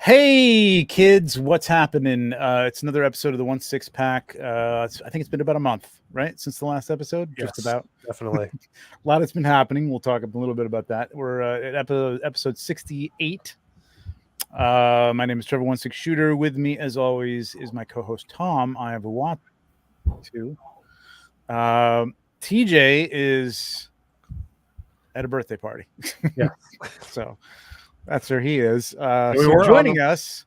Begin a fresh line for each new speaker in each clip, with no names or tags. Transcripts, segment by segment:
Hey kids, what's happening? It's another episode of the 1/6 pack. I think it's been about a month, right, since the last episode.
Yes,
just about.
definitely.
A lot has been happening. We'll talk a little bit about that. We're at episode 68. My name is Trevor 1/6 Shooter. With me, as always, is my co-host Tom. I have a watch too. TJ is at a birthday party.
Yeah.
So that's where he is.
we
So
weren't
joining
on
us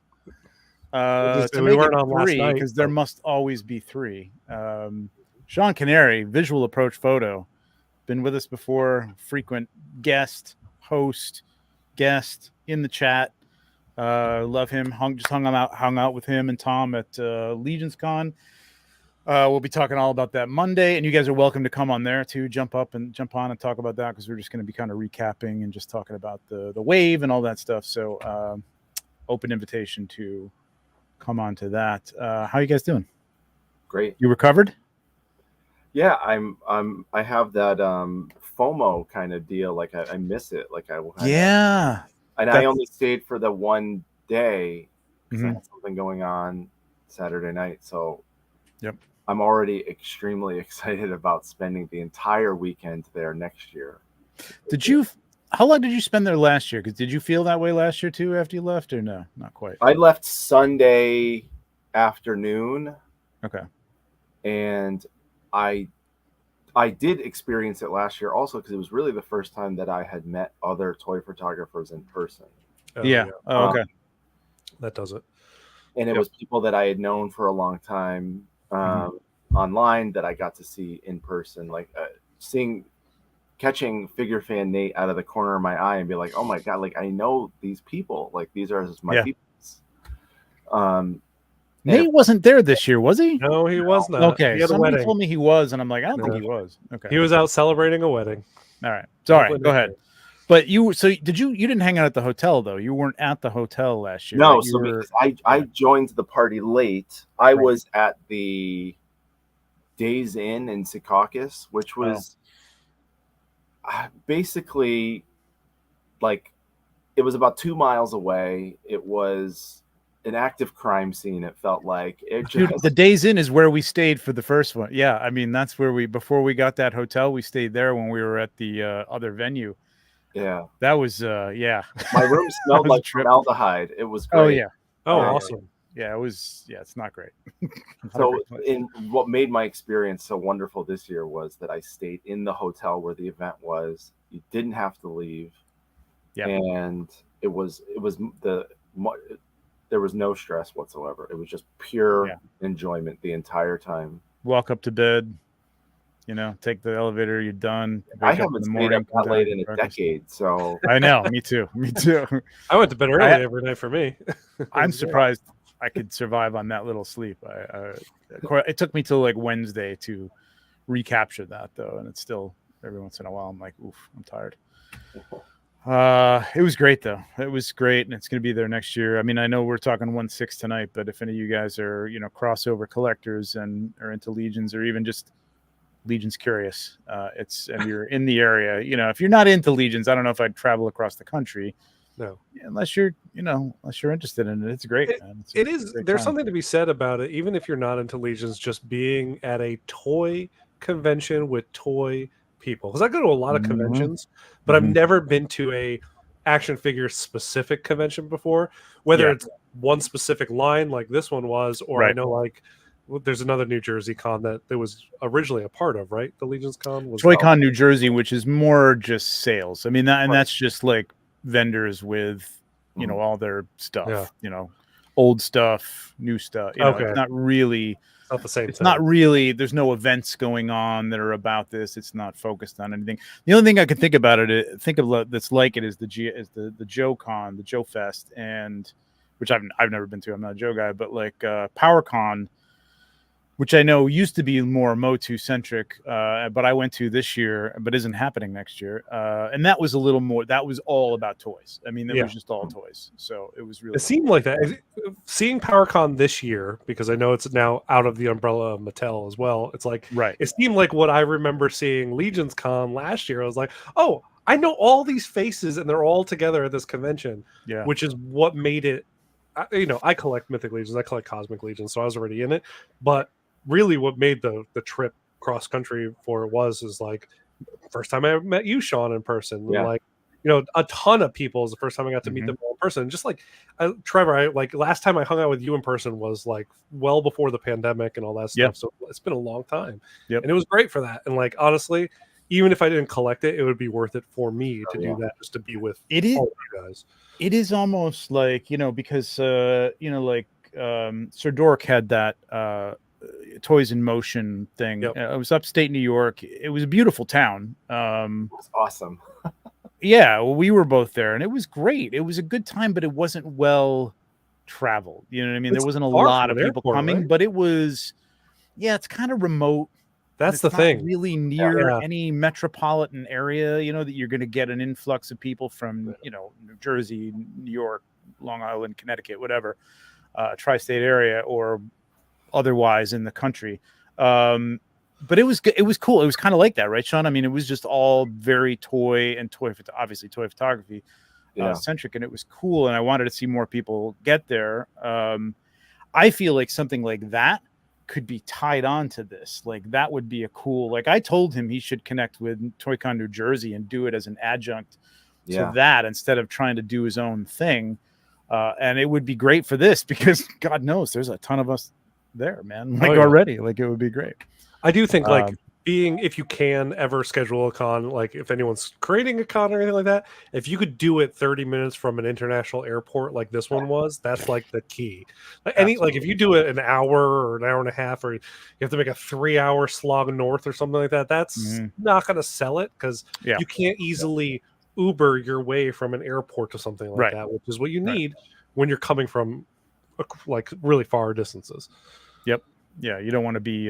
to
to
we
make
weren't
it
on last
three,
night,
because there
but-
must always be three. Sean Canary, visual approach photo, been with us before, frequent guest, host, guest in the chat. Love him. Hung out with him and Tom at Legions Con. We'll be talking all about that Monday, and you guys are welcome to come on there too. Jump on and talk about that, because we're just going to be kind of recapping and just talking about the wave and all that stuff. So open invitation to come on to that. How you guys doing?
Great.
You recovered?
Yeah, I have that FOMO kind of deal. Like I miss it. Like
Yeah.
And I only stayed for the one day because I
Mhm.
had something going on Saturday night. So
Yep.
I'm already extremely excited about spending the entire weekend there next year.
How long did you spend there last year? Because did you feel that way last year too after you left, or no? Not quite.
I left Sunday afternoon.
Okay.
And I did experience it last year also, because it was really the first time that I had met other toy photographers in person.
Yeah. Oh, okay.
That does it.
And it
Yep.
was people that I had known for a long time online that I got to see in person, like catching figure fan Nate out of the corner of my eye and be like, oh my God, like I know these people, like these are my people.
Nate wasn't there this year, was he?
No, he was not.
Okay,
He had a
somebody
wedding.
told me he was, and I'm like, I don't think
No.
he was. Okay,
He was out celebrating a wedding.
all right. It's all right.
Hopefully
Go
next
ahead.
year.
But you didn't hang out at the hotel though? You weren't at the hotel last year?
No,
right?
so because I joined the party late, I was at the Days Inn in Secaucus, which was basically like, it was about 2 miles away. It was an active crime scene. It felt like
the Days Inn is where we stayed for the first one. Yeah, I mean that's where before we got that hotel, we stayed there when we were at the other venue.
Yeah,
that was yeah.
My room smelled like formaldehyde. It was great.
Oh yeah.
Oh, awesome.
Yeah, it was. Yeah, it's not great.
So, what made my experience so wonderful this year was that I stayed in the hotel where the event was. You didn't have to leave.
Yeah,
and there was no stress whatsoever. It was just pure enjoyment the entire time.
Walk up to bed, take the elevator. You're done.
I haven't stayed up that late in a decade, so
I know. Me too.
I went to bed early every night for me.
I'm surprised I could survive on that little sleep. It took me till like Wednesday to recapture that though, and it's still every once in a while I'm like, oof, I'm tired. It was great though. It was great, and it's going to be there next year. I mean, I know we're talking 1/6 tonight, but if any of you guys are crossover collectors and are into Legions, or even just Legions curious, and you're in the area, if you're not into Legions, I don't know if I'd travel across the country.
No,
unless you're interested in it. It's great.
It is. There's something to be said about it, even if you're not into Legions. Just being at a toy convention with toy people, because I go to a lot of conventions, but I've never been to a action figure specific convention before. Whether it's one specific line like this one was, or I know like there's another New Jersey con that there was originally a part of, right? The Legions Con was
ToyCon New Jersey, which is more just sales. I mean, that's just like vendors with all their stuff, old stuff, new stuff. It's not really
not the same.
It's not really. There's no events going on that are about this. It's not focused on anything. The only thing I could think about that's like it is the Joe Con, the Joe Fest, and which I've never been to. I'm not a Joe guy, but like PowerCon, which I know used to be more Motu centric, but I went to this year, but isn't happening next year. And that was a little more. That was all about toys. I mean, it was just all toys. So it was really.
It seemed like that. Seeing PowerCon this year, because I know it's now out of the umbrella of Mattel as well. It's like It seemed like what I remember seeing Legions Con last year. I was like, oh, I know all these faces, and they're all together at this convention.
Yeah,
which is what made it I collect Mythic Legions, I collect Cosmic Legions, so I was already in it. But really, what made the trip cross country for it is like first time I ever met you, Sean, in person.
Yeah.
Like, a ton of people is the first time I got to meet them all in person. Just like Trevor, like last time I hung out with you in person was like well before the pandemic and all that stuff. So it's been a long time, and it was great for that. And like honestly, even if I didn't collect it, it would be worth it for me to do that, just to be with all of you guys.
It is almost like, because like Sir Dork had that Toys in Motion thing. It was upstate New York. It was a beautiful town.
It was awesome.
Yeah, well, we were both there, and it was great. It was a good time, but it wasn't well traveled. You know what I mean? There wasn't a lot of people coming, right? But it was, it's kind of remote.
That's the thing.
Really near any metropolitan area, that you're going to get an influx of people from, New Jersey, New York, Long Island, Connecticut, whatever, tri-state area, or otherwise in the country. But it was cool. It was kind of like that, right, Sean? I mean, it was just all very toy photography centric, and it was cool. And I wanted to see more people get there. I feel like something like that could be tied on to this. Like that would be a cool, like I told him he should connect with ToyCon New Jersey and do it as an adjunct to that instead of trying to do his own thing. And it would be great for this because God knows there's a ton of us there, man. Like already, like it would be great.
I do think like if you can ever schedule a con, like if anyone's creating a con or anything like that, if you could do it 30 minutes from an international airport like this one was, that's like the key. Like if you do it an hour or an hour and a half, or you have to make a 3-hour slog north or something like that, that's not going to sell it because you can't easily Uber your way from an airport to something like that, which is what you need when you're coming from like really far distances.
Yep. Yeah, you don't want to be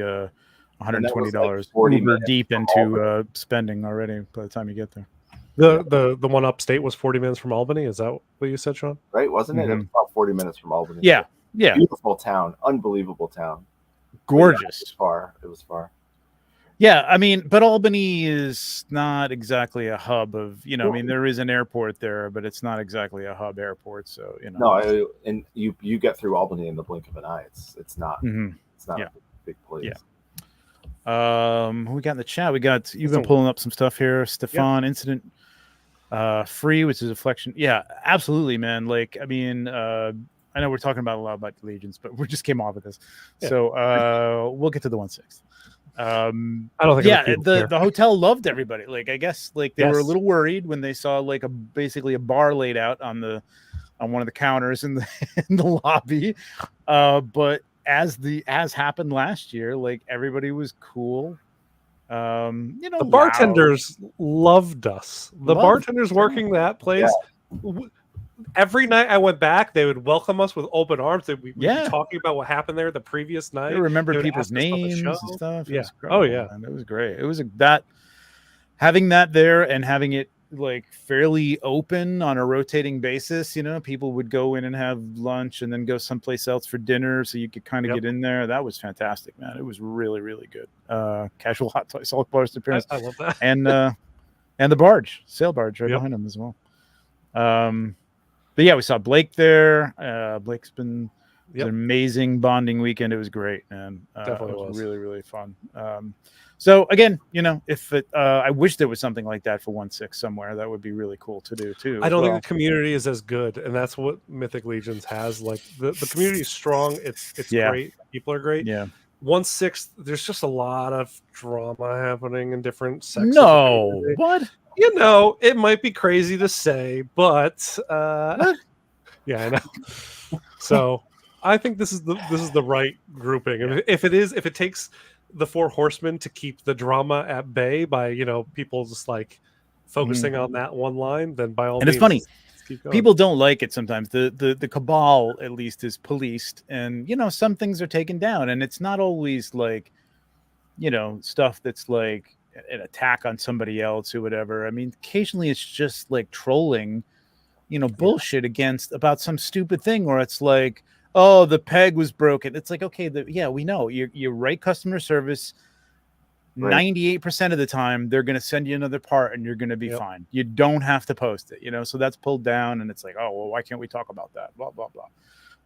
$120 Uber deep into spending already by the time you get there.
The one upstate was 40 minutes from Albany. Is that what you said, Sean?
Right, wasn't it? It was about 40 minutes from Albany.
Yeah.
Beautiful town, unbelievable town,
gorgeous.
It was far.
Yeah, I mean, but Albany is not exactly a hub of, I mean, there is an airport there, but it's not exactly a hub airport. So,
No, and you get through Albany in the blink of an eye. It's not a big place.
Yeah. Who we got in the chat? You've been pulling up some stuff here. Stefan, Incident Free, which is a flexion. Yeah, absolutely, man. Like, I mean, I know we're talking about a lot about Legions, but we just came off of this. So we'll get to the 1/6.
I don't think
the hotel loved everybody. Like, I guess like they were a little worried when they saw like basically a bar laid out on one of the counters in the lobby. But as happened last year, like everybody was cool.
The bartenders loved us. The bartenders working that place. Every night I went back, they would welcome us with open arms. We'd be talking about what happened there the previous night.
They remembered people's names and stuff.
Yeah.
Man. It was great. It was having that there and having it like fairly open on a rotating basis. People would go in and have lunch and then go someplace else for dinner, so you could kind of get in there. That was fantastic, man. It was really, really good. Casual hot toy salt bars appearance.
I love that.
And the sail barge right behind him as well. But yeah, we saw Blake there. Blake's been an amazing bonding weekend. It was great, man.
Definitely
was really, really fun. So again, if I wish there was something like that for 1/6 somewhere. That would be really cool to do too.
I don't think the community is as good, and that's what Mythic Legions has. Like the community is strong. It's great. People are great.
Yeah.
1/6, there's just a lot of drama happening in different sections.
No, what?
It might be crazy to say, but I know. So I think this is the right grouping. And if it takes the 4 horsemen to keep the drama at bay by people just like focusing on that one line, then by all means.
And it's funny, people don't like it sometimes. The cabal at least is policed, and some things are taken down, and it's not always like stuff that's like an attack on somebody else or whatever. I mean, occasionally it's just like trolling, bullshit about some stupid thing, or it's like, oh, the peg was broken. It's like, okay, we know you're right. Customer service, 98% of the time they're going to send you another part and you're going to be fine. You don't have to post it, so that's pulled down, and it's like, oh, well, why can't we talk about that? Blah, blah, blah.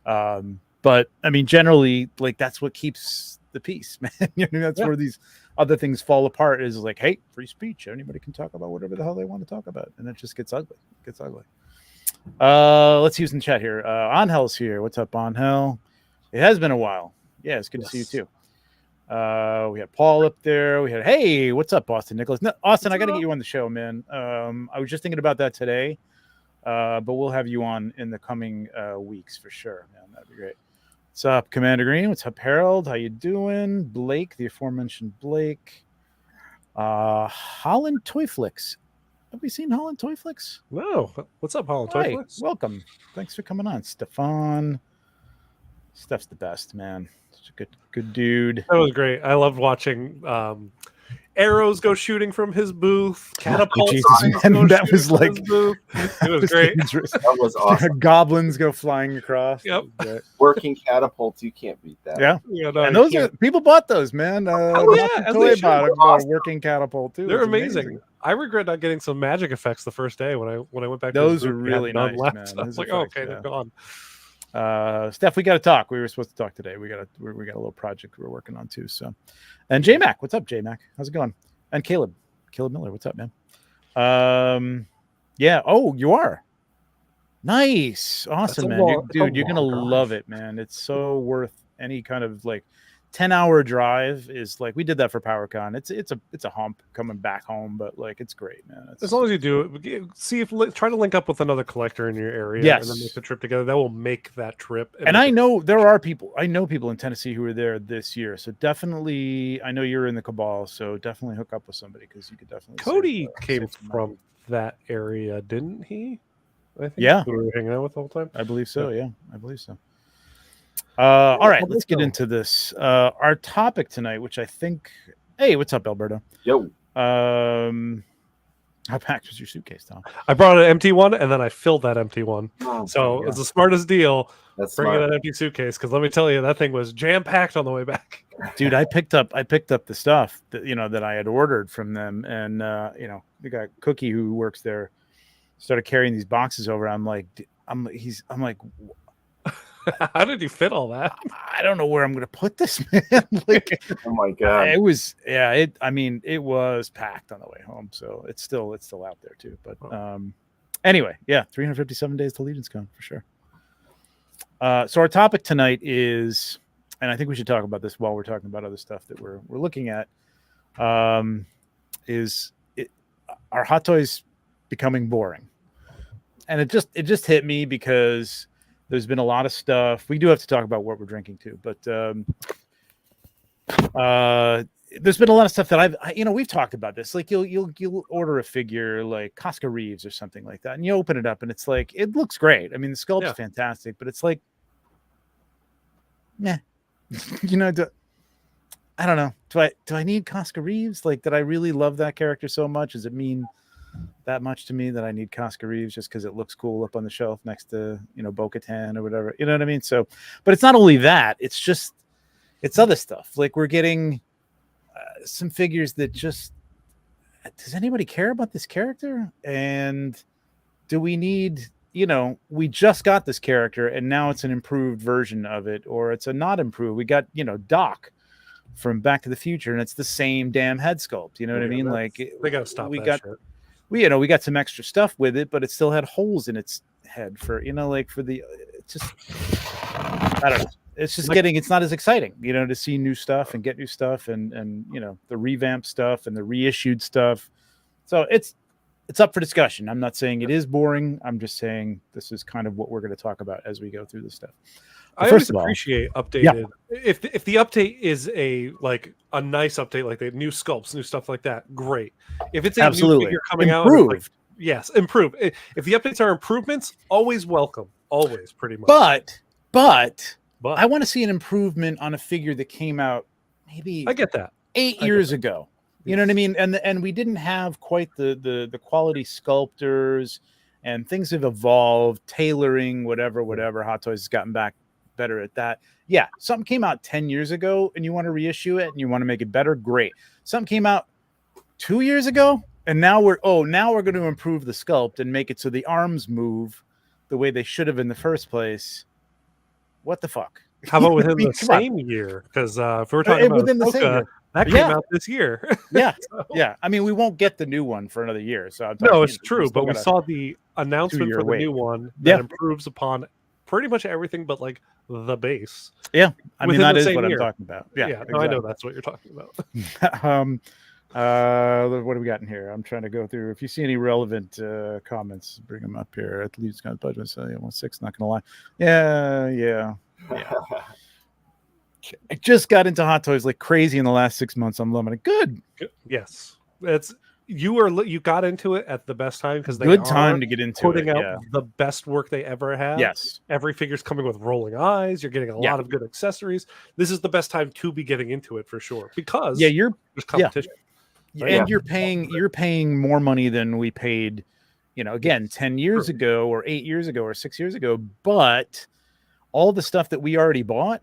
But I mean, generally, like that's what keeps the peace, man. That's where these other things fall apart. Is like, hey, free speech. Anybody can talk about whatever the hell they want to talk about, and it just gets ugly. It gets ugly. Let's use in chat here. Angel's here. What's up, Angel? It has been a while. Yeah, it's good to see you too. We had Paul up there. We had, hey, what's up, Austin Nicholas? No, Austin, I got to get you on the show, man. I was just thinking about that today, but we'll have you on in the coming weeks for sure, man. That'd be great. What's up, Commander Green? What's up, Harold? How you doing? Blake, the aforementioned Blake. Holland Toy Flicks. Have we seen Holland Toy Flicks?
No. What's up, Holland Toy Flicks?
Welcome. Thanks for coming on, Stefan. Steph's the best, man. Such a good dude.
That was great. I loved watching arrows go shooting from his booth. Catapults.
That was like
it was great.
That was awesome.
Goblins go flying across.
Yep.
Working catapults, you can't beat that.
Yeah.
No,
and those are people bought those, man. Toy bought a working catapult too.
They're amazing. I regret not getting some magic effects the first day when I went back.
Those are really nice,
left.
Man.
I was like, okay, they're gone.
Steph, we got to talk. We were supposed to talk today. We got a little project we're working on too. So, and J Mac, what's up, J Mac? How's it going? And Caleb Miller, what's up, man? Yeah. Oh, you are nice, awesome, man. Dude, you're gonna love it, man. It's so worth any kind of like 10-hour drive. Is like we did that for PowerCon. It's a hump coming back home, but like it's great, man.
As long as you do it, try to link up with another collector in your area, and then make the trip together. That will make that trip.
And I know there are people. I know people in Tennessee who are there this year, so definitely. I know you're in the Cabal, so definitely hook up with somebody because you could definitely.
Cody came from that area, didn't he? I think we were hanging out with the whole time.
I believe so. Yeah, I believe so. All right, let's get into this. Our topic tonight, which I think, hey, what's up, Alberto?
Yo.
How packed was your suitcase, Tom?
I brought an empty one, and then I filled that empty one. So it's the smartest deal. Bringing that empty suitcase, because let me tell you, that thing was jam packed on the way back.
Dude, I picked up the stuff that that I had ordered from them, and the guy Cookie who works there started carrying these boxes over. I'm like.
How did you fit all that?
I don't know where I'm going to put this, man. Like,
oh my god,
it was it was packed on the way home, so it's still out there too. But anyway, 357 days to Legion's Con for sure. So our topic tonight is, and I think we should talk about this while we're talking about other stuff that we're looking at. Are hot toys becoming boring? And it just hit me because there's been a lot of stuff. We do have to talk about what we're drinking too, but there's been a lot of stuff that we've talked about this. Like you'll order a figure like Casca Reeves or something like that, and you open it up and it's like it looks great. I mean, the sculpt's fantastic, but it's like, I don't know. Do I need Casca Reeves? Like, did I really love that character so much? Does it mean that much to me that I need Casca Reeves just because it looks cool up on the shelf next to Bo-Katan or whatever, you know what I mean? So, but it's not only that, it's other stuff. Like we're getting some figures that just, does anybody care about this character? And do we need, we just got this character and now it's an improved version of it, or it's a not improved. We got Doc from Back to the Future and it's the same damn head sculpt, you know what I mean? Like
they gotta stop.
We got some extra stuff with it, but it still had holes in its head for for the. It's just, I don't know. It's just it's not as exciting, to see new stuff and get new stuff and the revamped stuff and the reissued stuff. So it's up for discussion. I'm not saying it is boring. I'm just saying this is kind of what we're going to talk about as we go through this stuff.
I always appreciate updated. Yeah. If the update is a nice update, like the new sculpts, new stuff like that, great. If it's a new figure coming
improved.
out, yes, improve. If the updates are improvements, always welcome. Always, pretty much.
But I want to see an improvement on a figure that came out maybe
I get that
8 years ago. You know what I mean? And we didn't have quite the quality sculptors, and things have evolved, tailoring, whatever. Hot Toys has gotten back better at that. Yeah, something came out 10 years ago and you want to reissue it and you want to make it better, great. Something came out 2 years ago and now we're going to improve the sculpt and make it so the arms move the way they should have in the first place. what the fuck?
How about within the
Come on.
same year? Because if we're talking about
within the same
Ahsoka,
year.
that came out this year.
Yeah,
So-
yeah. I mean, we won't get the new one for another year. So I'm
No,
talking,
it's true, but we saw the announcement
2-year
for the
wait.
new one that
Yeah.
improves upon pretty much everything but like the base.
Yeah, I mean
within
that
the
is
same
what
year.
I'm talking about. Yeah,
No,
exactly.
I know that's what you're talking about.
What do we got in here? I'm trying to go through. If you see any relevant comments, bring them up here. At least got budget. So yeah, 1.6. Not gonna lie. Yeah. I just got into hot toys like crazy in the last 6 months. I'm loving it. Good.
Yes, you got into it at the best time because they
Good
are
time to get into
putting
it.
out
Yeah.
the best work they ever have.
Yes.
Every figure's coming with rolling eyes. You're getting a lot of good accessories. This is the best time to be getting into it for sure because
you're
there's competition.
And you're paying more money than we paid, again, 10 years ago or 8 years ago or 6 years ago. But all the stuff that we already bought,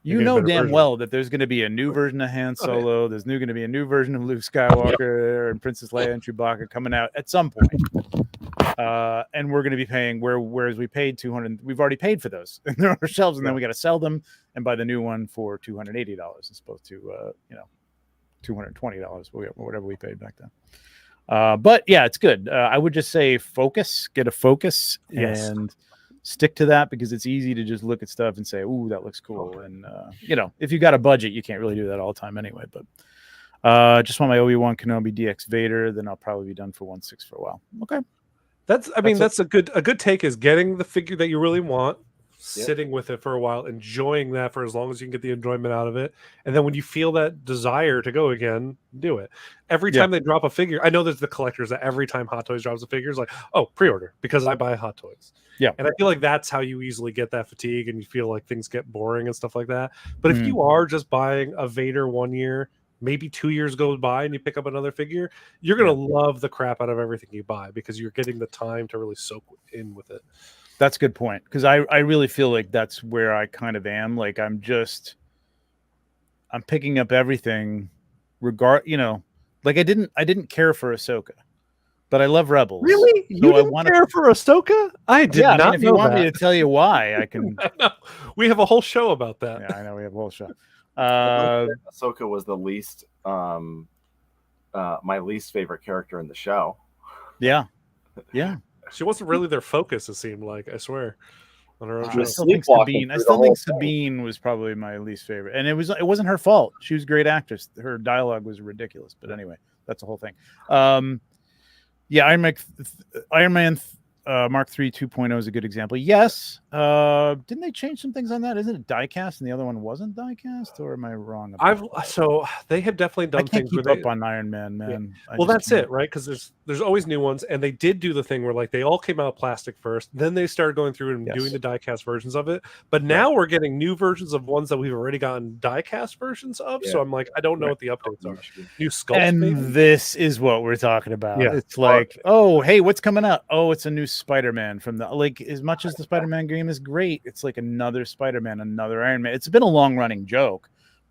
damn well that there's going to be a new version of Han Solo. There's going to be a new version of Luke Skywalker and Princess Leia and Chewbacca coming out at some point. And we're going to be paying whereas we paid $200. We've already paid for those in our shelves, and then we got to sell them and buy the new one for $280 as opposed to $220, whatever we paid back then. But yeah, it's good. I would just say get a focus and stick to that because it's easy to just look at stuff and say, "Ooh, that looks cool." And if you got a budget, you can't really do that all the time anyway. But just want my Obi-Wan Kenobi DX Vader, then I'll probably be done for 1.6 for a while. Okay,
that's a good take is getting the figure that you really want. Sitting with it for a while, enjoying that for as long as you can get the enjoyment out of it. And then when you feel that desire to go again, do it. Every time they drop a figure, I know there's the collectors that every time Hot Toys drops a figure is like, oh, pre-order because I buy Hot Toys.
Yeah.
And I feel like that's how you easily get that fatigue and you feel like things get boring and stuff like that. But if you are just buying a Vader 1 year, maybe 2 years goes by and you pick up another figure, you're going to love the crap out of everything you buy because you're getting the time to really soak in with it.
That's a good point because I really feel like that's where I kind of am. Like I'm picking up everything, like I didn't care for Ahsoka, but I love Rebels.
Really? You didn't care for Ahsoka? I did not.
I mean, if you want me to tell you why, I can.
No, we have a whole show about that.
Yeah, I know we have a whole show.
Ahsoka was the least, my least favorite character in the show.
Yeah.
She wasn't really their focus, it seemed like, I swear. On her own
I still think Sabine was probably my least favorite. And it wasn't her fault. She was a great actress. Her dialogue was ridiculous. But anyway, that's the whole thing. Iron Man Mark III 2.0 is a good example. Yes. Didn't they change some things on that? Isn't it diecast and the other one wasn't diecast? Or am I wrong?
So they have definitely done things
keep up on Iron Man, man.
Yeah. Well, that's it, right? Because there's always new ones, and they did do the thing where like they all came out plastic first, then they started going through and doing the diecast versions of it. But now we're getting new versions of ones that we've already gotten diecast versions of. So I'm like, I don't know what the updates are. New sculpts,
and
maybe?
This is what we're talking about.
Yeah.
It's like, oh, hey, what's coming out? Oh, it's a new Spider-Man from as much as the Spider-Man game is great, it's like another Spider-Man, another Iron Man. It's been a long-running joke,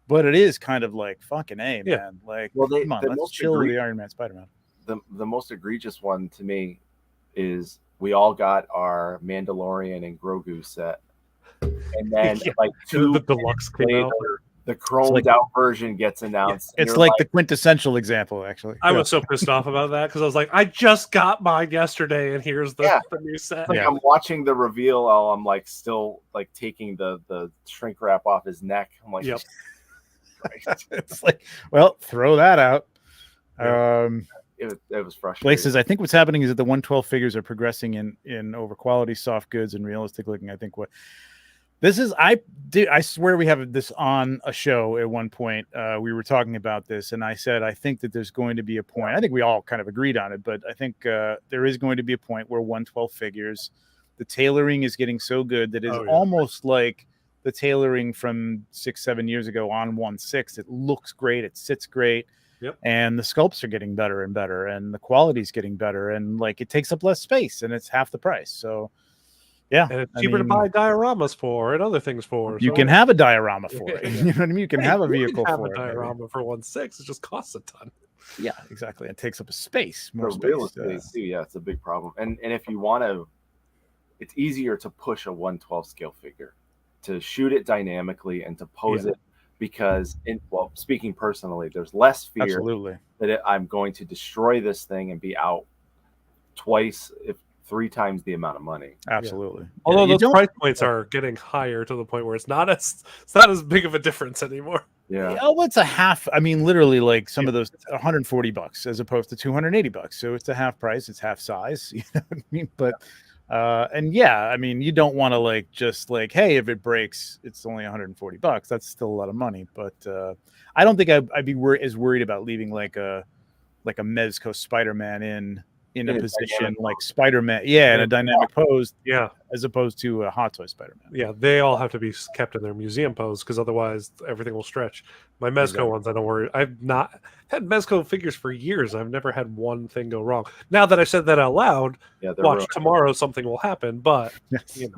but it is kind of like fucking man. Like, come on, let's chill with the Iron Man Spider-Man.
The most egregious one to me is we all got our Mandalorian and Grogu set, and then like
the deluxe came out.
The chromed out version gets announced.
It's like the quintessential example, actually.
I was so pissed off about that because I was like, I just got mine yesterday, and here's the new set.
Like I'm watching the reveal while I'm like still like taking the shrink wrap off his neck. I'm like,
it's like, well, throw that out.
It was frustrating.
Blake says, I think what's happening is that the 112 figures are progressing in over quality soft goods and realistic looking. I think what this is, I swear we have this on a show at one point. We were talking about this, and I said I think that there's going to be a point. I think we all kind of agreed on it, but I think there is going to be a point where 112 figures, the tailoring is getting so good that it's almost like the tailoring from 6-7 years ago on 1.6. It looks great, it sits great.
Yep.
And the sculpts are getting better and better, and the quality's getting better, and like it takes up less space, and it's half the price. So, yeah,
and it's cheaper to buy dioramas for and other things for.
You can have a diorama for it. You know what I mean? You can have a vehicle
have
for
a diorama for 1.6. It just costs a ton.
Yeah, exactly. It takes up a space, more space.
Real estate too. Yeah, it's a big problem. And if you want to, it's easier to push a 112 scale figure to shoot it dynamically and to pose it, because speaking personally, there's less fear that I'm going to destroy this thing and be out twice, if 3 times the amount of money.
Absolutely.
Although those price points are getting higher to the point where it's not as big of a difference anymore.
Yeah.
Oh, it's a half. I mean, literally, like some of those $140 as opposed to $280. So it's a half price. It's half size. You know what I mean? But and I mean, you don't want to like just like, hey, if it breaks, it's only $140. That's still a lot of money. But I don't think I'd be as worried about leaving like a Mezco Spider-Man in a position like Spider-Man, in a dynamic pose, as opposed to a Hot Toy Spider-Man.
Yeah, they all have to be kept in their museum pose because otherwise everything will stretch. My Mezco ones, I don't worry. I've not had Mezco figures for years. I've never had one thing go wrong. Now that I said that out loud, watch tomorrow something will happen. But you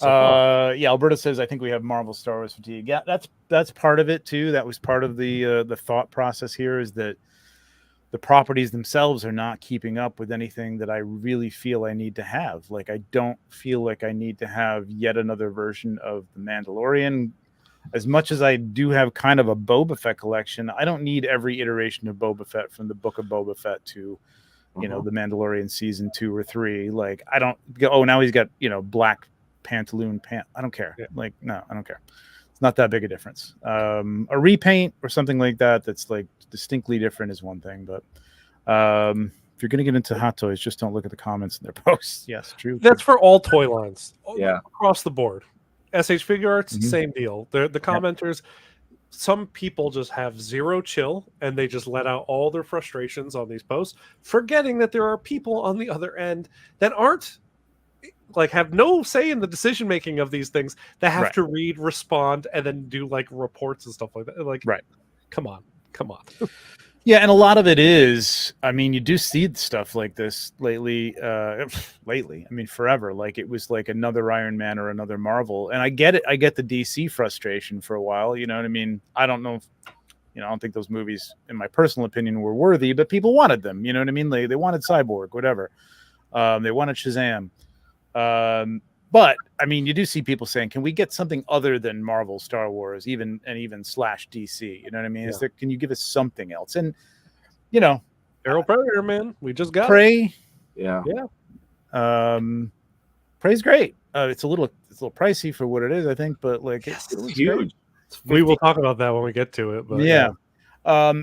know,
Alberta says I think we have Marvel Star Wars fatigue. Yeah, that's part of it too. That was part of the thought process here, is that the properties themselves are not keeping up with anything that I really feel I need to have. Like, I don't feel like I need to have yet another version of The Mandalorian. As much as I do have kind of a Boba Fett collection, I don't need every iteration of Boba Fett from the Book of Boba Fett to, you know, The Mandalorian season 2 or 3. Like, I don't go, oh, now he's got, you know, black pantaloon pant. I don't care. Like, no, I don't care. It's not that big a difference. A repaint or something like that that's like distinctly different is one thing, but if you're going to get into Hot Toys, just don't look at the comments in their posts. Yes, true.
That's for all toy lines, across the board. SH Figure Arts, same deal. The commenters, some people just have zero chill and they just let out all their frustrations on these posts, forgetting that there are people on the other end that aren't, like, have no say in the decision making of these things, that have to read, respond, and then do like reports and stuff like that. Like, come on.
Yeah, and a lot of it is, I mean, you do see stuff like this lately. I mean, forever. Like, it was like another Iron Man or another Marvel, and I get it. I get the DC frustration for a while. You know what I mean? I don't know if, you know, I don't think those movies, in my personal opinion, were worthy, but people wanted them. You know what I mean? They wanted Cyborg, whatever. They wanted Shazam. But I mean, you do see people saying, "Can we get something other than Marvel, Star Wars, even slash DC?" You know what I mean? Is there? Can you give us something else? And you know,
Arrow Predator, man, we just got
Prey.
Yeah.
Prey's great. It's a little pricey for what it is, I think, but like it's
huge.
We will talk about that when we get to it. But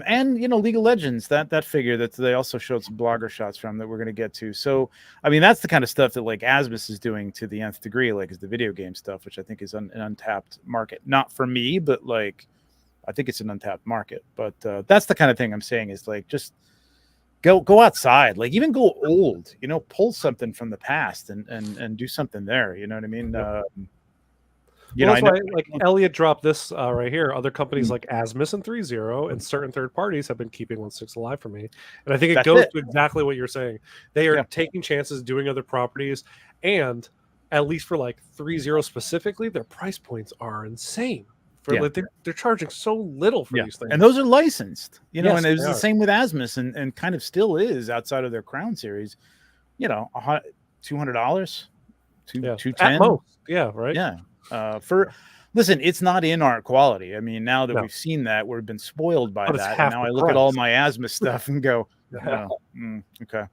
and you know, League of Legends, that figure that they also showed some blogger shots from that we're going to get to. So I mean, that's the kind of stuff that like Asmus is doing to the nth degree, like, is the video game stuff, which I think is an untapped market. Not for me, but like I think it's an untapped market. But that's the kind of thing I'm saying, is like, just go outside, like even go old, you know, pull something from the past and do something there. You know what I mean?
You know, that's why, like, Elliot dropped this right here. Other companies like Asmus and 3.0 and certain third parties have been keeping 1/6 alive for me. And I think it goes to exactly what you're saying. They are taking chances, doing other properties, and at least for like 3.0 specifically, their price points are insane. For like, they're charging so little for these things.
And those are licensed, you know, and it was the same with Asmus and kind of still is outside of their Crown series, you know, $200, $210
at most. Yeah, right.
Yeah. Listen, it's not in art quality. I mean, now that we've seen that, we've been spoiled by that. And now I look at all my Asmus stuff and go, okay.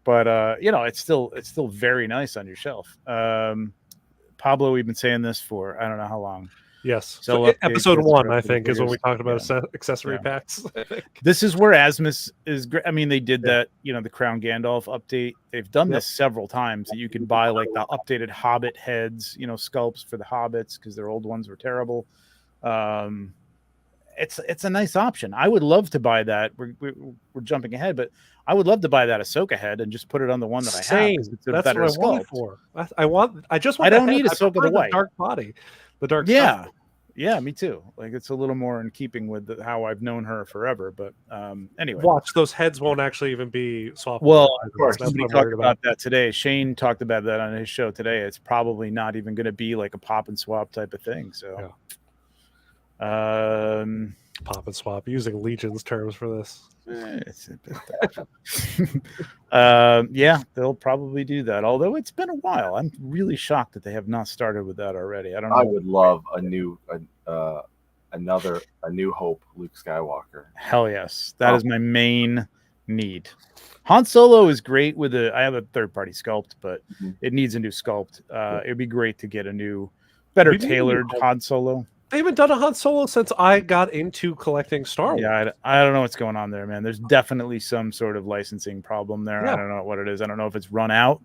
But you know, it's still very nice on your shelf. Pablo, we've been saying this for I don't know how long.
Yes. So episode 1, I think, is when we talked about accessory packs.
This is where Asmus is great. I mean, they did that, you know, the Crown Gandalf update. They've done this several times, that you could buy like the updated Hobbit heads, you know, sculpts for the Hobbits, because their old ones were terrible. It's a nice option. I would love to buy that. We're jumping ahead, but I would love to buy that Ahsoka head and just put it on the one that I have. It's
That's
better
what I want it for. I just want.
I don't need Ahsoka the white.
Dark body. The dark
stuff. Yeah, me too. Like, it's a little more in keeping with how I've known her forever. But anyway,
watch, those heads won't actually even be soft.
Well, of course, somebody talked about that today. Shane talked about that on his show today. It's probably not even going to be like a pop and swap type of thing. So,
Pop and swap, using Legion's terms for this.
It's a bit yeah, they'll probably do that. Although it's been a while, I'm really shocked that they have not started with that already. I don't know.
I would love a new New Hope Luke Skywalker.
Hell yes, that is my main need. Han Solo is great with I have a third-party sculpt, but it needs a new sculpt. It'd be great to get a new, better tailored Han Solo.
They haven't done a Han Solo since I got into collecting Star Wars.
Yeah, I don't know what's going on there, man. There's definitely some sort of licensing problem there. I don't know what it is. I don't know if it's run out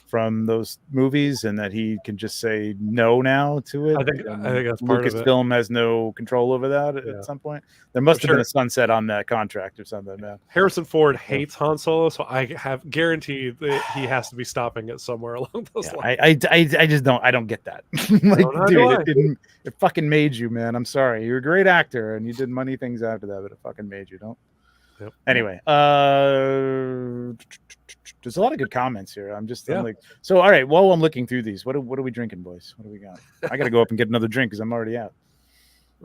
from those movies and that he can just say no now to it.
I think that's part of it.
Lucasfilm has no control over that at some point. There must have been a sunset on that contract or something, man.
Harrison Ford hates Han Solo, so I have guaranteed that he has to be stopping it somewhere along those lines.
I just don't get that. Like, dude, it fucking made you, man. I'm sorry. You're a great actor and you did many things after that, but it fucking made you. Don't.
Yep.
Anyway, there's a lot of good comments here. I'm like, so all right. While I'm looking through these, what are we drinking, boys? What do we got? I got to go up and get another drink because I'm already out.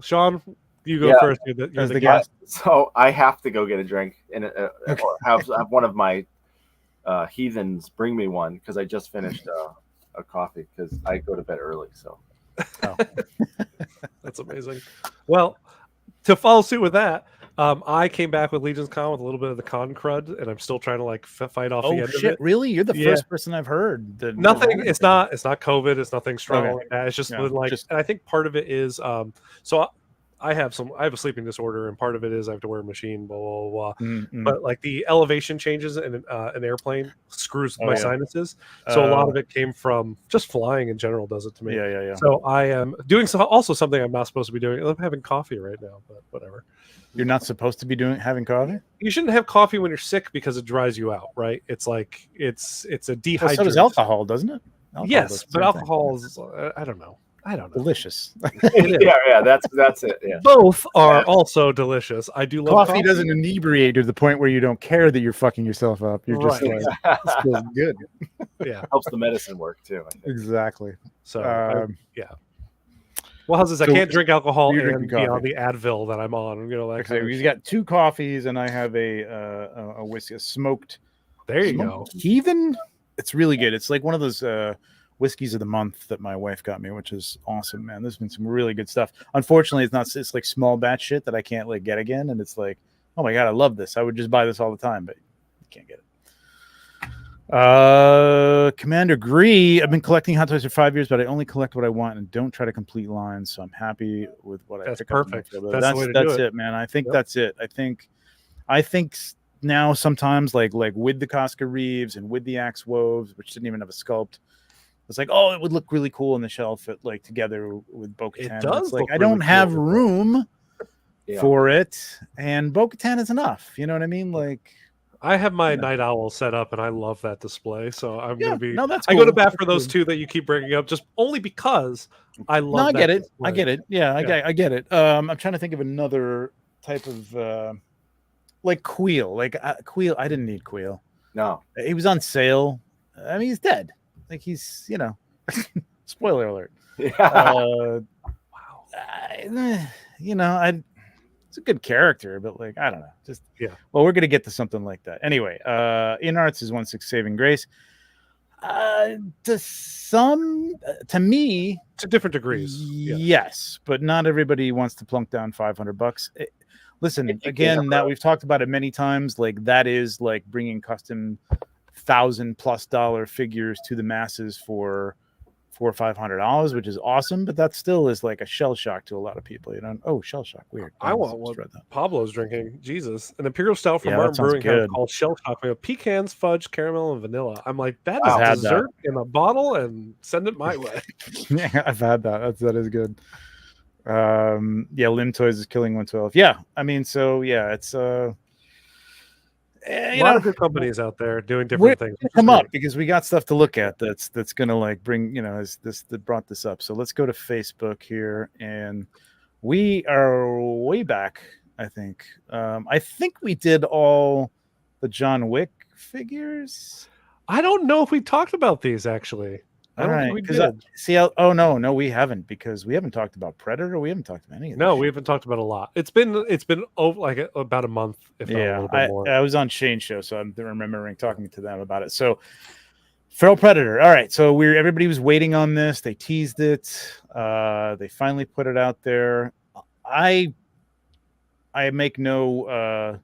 Sean, you go first. You're the guest.
So I have to go get a drink and or have one of my heathens bring me one because I just finished a coffee because I go to bed early. So
that's amazing. Well, to follow suit with that. I came back with Legion's Con with a little bit of the con crud, and I'm still trying to like fight off the end of it.
Really? You're the first person I've heard.
Nothing. It's not COVID. It's nothing strong like that. It's just and I think part of it is so I have a sleeping disorder, and part of it is I have to wear a machine. Blah blah blah. Mm-hmm. But like the elevation changes in an airplane screws my sinuses. So a lot of it came from just flying in general. Does it to me?
Yeah.
So I am doing also something I'm not supposed to be doing. I'm having coffee right now, but whatever.
You're not supposed to be having coffee?
You shouldn't have coffee when you're sick because it dries you out, right? It's like it's a dehydrator.
Well, so does alcohol, doesn't it?
Yes, but alcohol is I don't know.
Delicious.
yeah, that's it. Yeah.
Both are also delicious. I do love
coffee. Doesn't inebriate to the point where you don't care that you're fucking yourself up. You're just like, this feels good.
Yeah,
helps the medicine work too. I think.
Exactly.
So Well, how's this? I can't drink alcohol and be on the Advil that I'm on.
We've got 2 coffees, and I have a whiskey, a smoked.
There you go.
Heathen. It's really good. It's like one of those whiskeys of the month that my wife got me, which is awesome, man. There's been some really good stuff. Unfortunately, it's like small batch shit that I can't like get again, and it's like, oh my god, I love this. I would just buy this all the time, but you can't get it. Commander Gree, I've been collecting hot toys for 5 years, but I only collect what I want and don't try to complete lines, so I'm happy with what I pick up. That's perfect. That's it, man. I think that's it. I think now sometimes like with the Casca Reeves and with the Axe Woves, which didn't even have a sculpt, it's like, oh, it would look really cool on the shelf together with Bo-Katan.
It does.
Like I don't have room for it, and Bo-Katan is enough. You know what I mean? Like
I have my Night Owl set up, and I love that display. So I'm going to be.
No, that's cool.
I go to bat for those 2 that you keep bringing up, just only because I love.
No, I get it. Display. I get it. Yeah, I get it. I'm trying to think of another type of like Queel. Queel. I didn't need Queel.
No,
he was on sale. I mean, he's dead. Like he's, spoiler alert.
Yeah.
Wow. It's a good character, but like I don't know. Well, we're gonna get to something like that anyway. In Arts is 1/6 saving grace. To me,
to different degrees.
Yes, but not everybody wants to plunk down $500. Listen, again, that we've talked about it many times. Like that is like bringing custom $1,000+ figures to the masses for $400 or $500, which is awesome, but that still is like a shell shock to a lot of people. Oh, shell shock, weird.
I want what Pablo's drinking. Jesus, an imperial stout from Martin Brewing House called Shell Shock with pecans, fudge, caramel, and vanilla. I'm like, that is dessert in a bottle, and send it my way.
Yeah, I've had that. That is good. Lim Toys is killing 112. Yeah, I mean, so yeah, it's
a lot of good companies out there doing different things.
Come up because we got stuff to look at that's gonna like bring that brought this up. So let's go to Facebook here, and we are way back. I think we did all the John Wick figures.
I don't know if we talked about these actually. I don't think we did.
Oh no, we haven't, because we haven't talked about Predator. We haven't talked about any of
No, we haven't talked about a lot. It's been over like about a month, if not a little bit more.
I was on Shane's show, so I'm remembering talking to them about it. So, Feral Predator. All right, so everybody was waiting on this. They teased it. They finally put it out there. I make no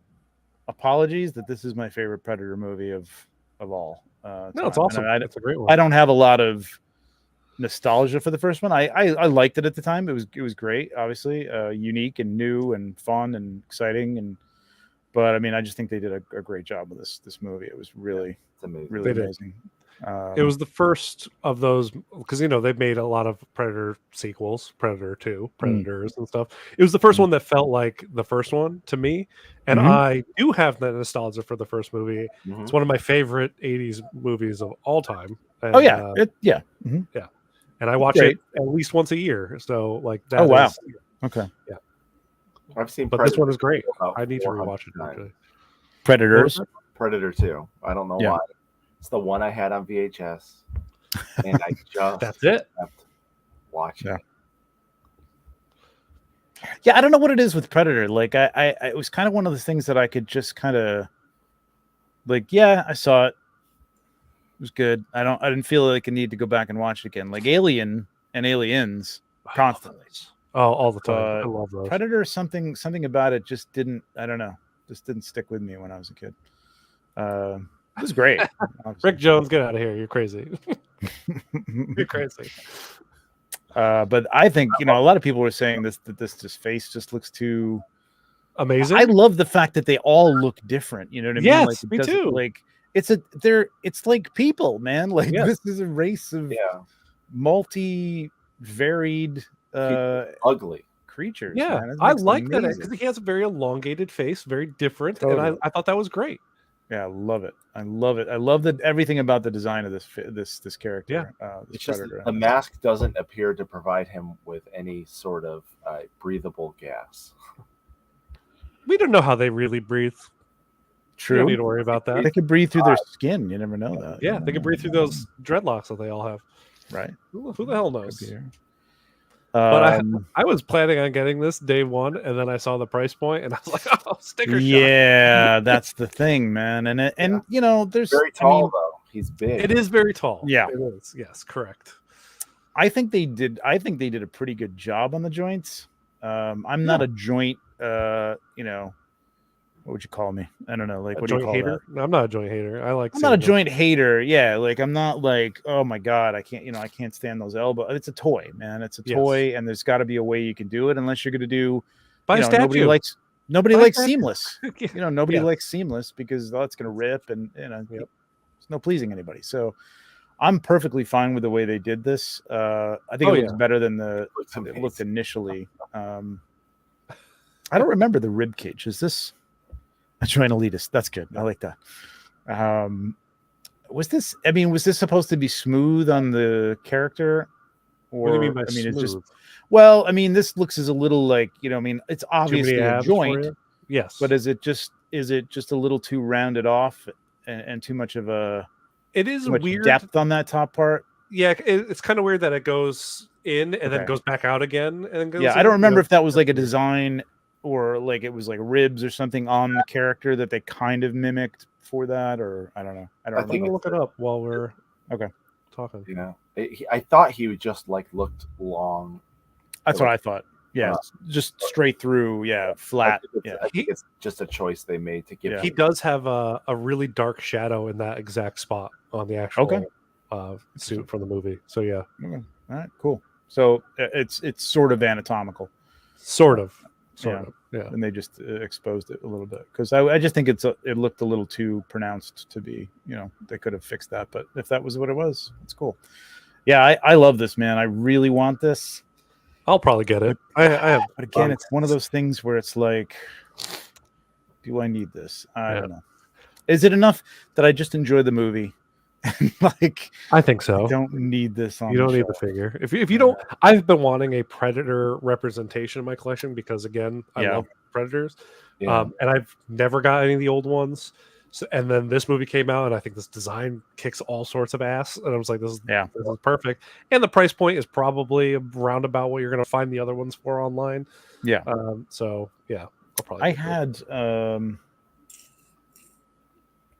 apologies that this is my favorite Predator movie of all.
No, it's awesome. It's a great one.
I don't have a lot of nostalgia for the first one. I liked it at the time. It was great, obviously, unique and new and fun and exciting. But I mean, I just think they did a great job with this movie. It was really amazing.
It was the first of those, because they've made a lot of Predator sequels, Predator 2, Predators and stuff. It was the first one that felt like the first one to me, and I do have that nostalgia for the first movie. It's one of my favorite 80s movies of all time. And,
yeah.
And I watch it at least once a year. So like that.
Oh wow. Okay.
Yeah.
I've seen,
but this one is great. I need to rewatch it. Actually.
Predators.
Predator 2. I don't know why. It's the one I had on VHS, and I just
that's it.
Kept watching.
Yeah, I don't know what it is with Predator. Like, I it was kind of one of the things that I could just kind of like. Yeah, I saw it. It was good. I didn't feel like I need to go back and watch it again. Like Alien and Aliens, constantly.
Oh, all the time. I love those.
Predator, something about it just didn't. I don't know. Just didn't stick with me when I was a kid. It was great.
Rick Jones, get out of here. You're crazy. You're crazy.
But I think, a lot of people were saying that this face just looks too
amazing.
I love the fact that they all look different. You know what I mean?
Yes,
like,
me too.
Like it's like people, man. Like this is a race of multi-varied,
ugly
creatures.
Yeah, I like that because he has a very elongated face, very different, and I thought that was great.
Yeah, I love it. I love that everything about the design of this character.
Yeah, it's just the mask doesn't appear to provide him with any sort of breathable gas.
We don't know how they really breathe.
True.
You don't need to worry about that.
They could breathe through their skin. You never know that.
Yeah, they could breathe through those dreadlocks that they all have.
Right.
Who the hell knows? But I was planning on getting this day one, and then I saw the price point, and I was like, "Oh, sticker shock!"
Yeah, that's the thing, man. And there's
very tall though. He's big.
It is very tall.
Yeah,
it is. Yes, correct.
I think they did a pretty good job on the joints. I'm not a joint. What would you call me? I don't know. Like, what do you call
hater?
that?
I'm not a joint hater. I'm
not a joint hater. Yeah, like I'm not like, oh my god, I can't. I can't stand those elbows. It's a toy, man. It's a toy, and there's got to be a way you can do it. Unless you're going to do, nobody likes seamless. Nobody likes seamless because that's going to rip, and it's no pleasing anybody. So I'm perfectly fine with the way they did this. I think it looks better than it looked initially. I don't remember the rib cage. Is this? A joint elitist. That's good. I like that. Was this supposed to be smooth on the character? Or
what do you mean by smooth?
It's just this looks as a little like, it's obviously a joint.
Yes.
But is it just a little too rounded off and too much of a
weird
depth on that top part?
Yeah, it's kind of weird that it goes in and then goes back out again and then goes
I don't remember if that was like a design or like it was like ribs or something on the character that they kind of mimicked for that, or I don't know. I
think I'll look it up while we're talking.
I thought he would just looked long.
That's what I thought. Yeah, just straight through. Yeah, flat.
I think it's just a choice they made to give.
Yeah. He does have a really dark shadow in that exact spot on the actual suit from the movie. So yeah.
Okay. All right. Cool. So it's sort of anatomical.
Sort of. Yeah.
And they just exposed it a little bit because I just think it looked a little too pronounced to be, they could have fixed that, but if that was what it was, it's cool. Yeah, I love this, man. I really want this.
I'll probably get it. I have,
but again, it's one of those things where it's like, do I need this? I don't know. Is it enough that I just enjoy the movie?
I think so.
I don't need this on.
You don't need the figure. If you don't, I've been wanting a Predator representation in my collection because again, I love Predators, and I've never got any of the old ones. So, and then this movie came out, and I think this design kicks all sorts of ass. And I was like, this is perfect. And the price point is probably around about what you're going to find the other ones for online.
Yeah.
So yeah, I'll probably.
I had God,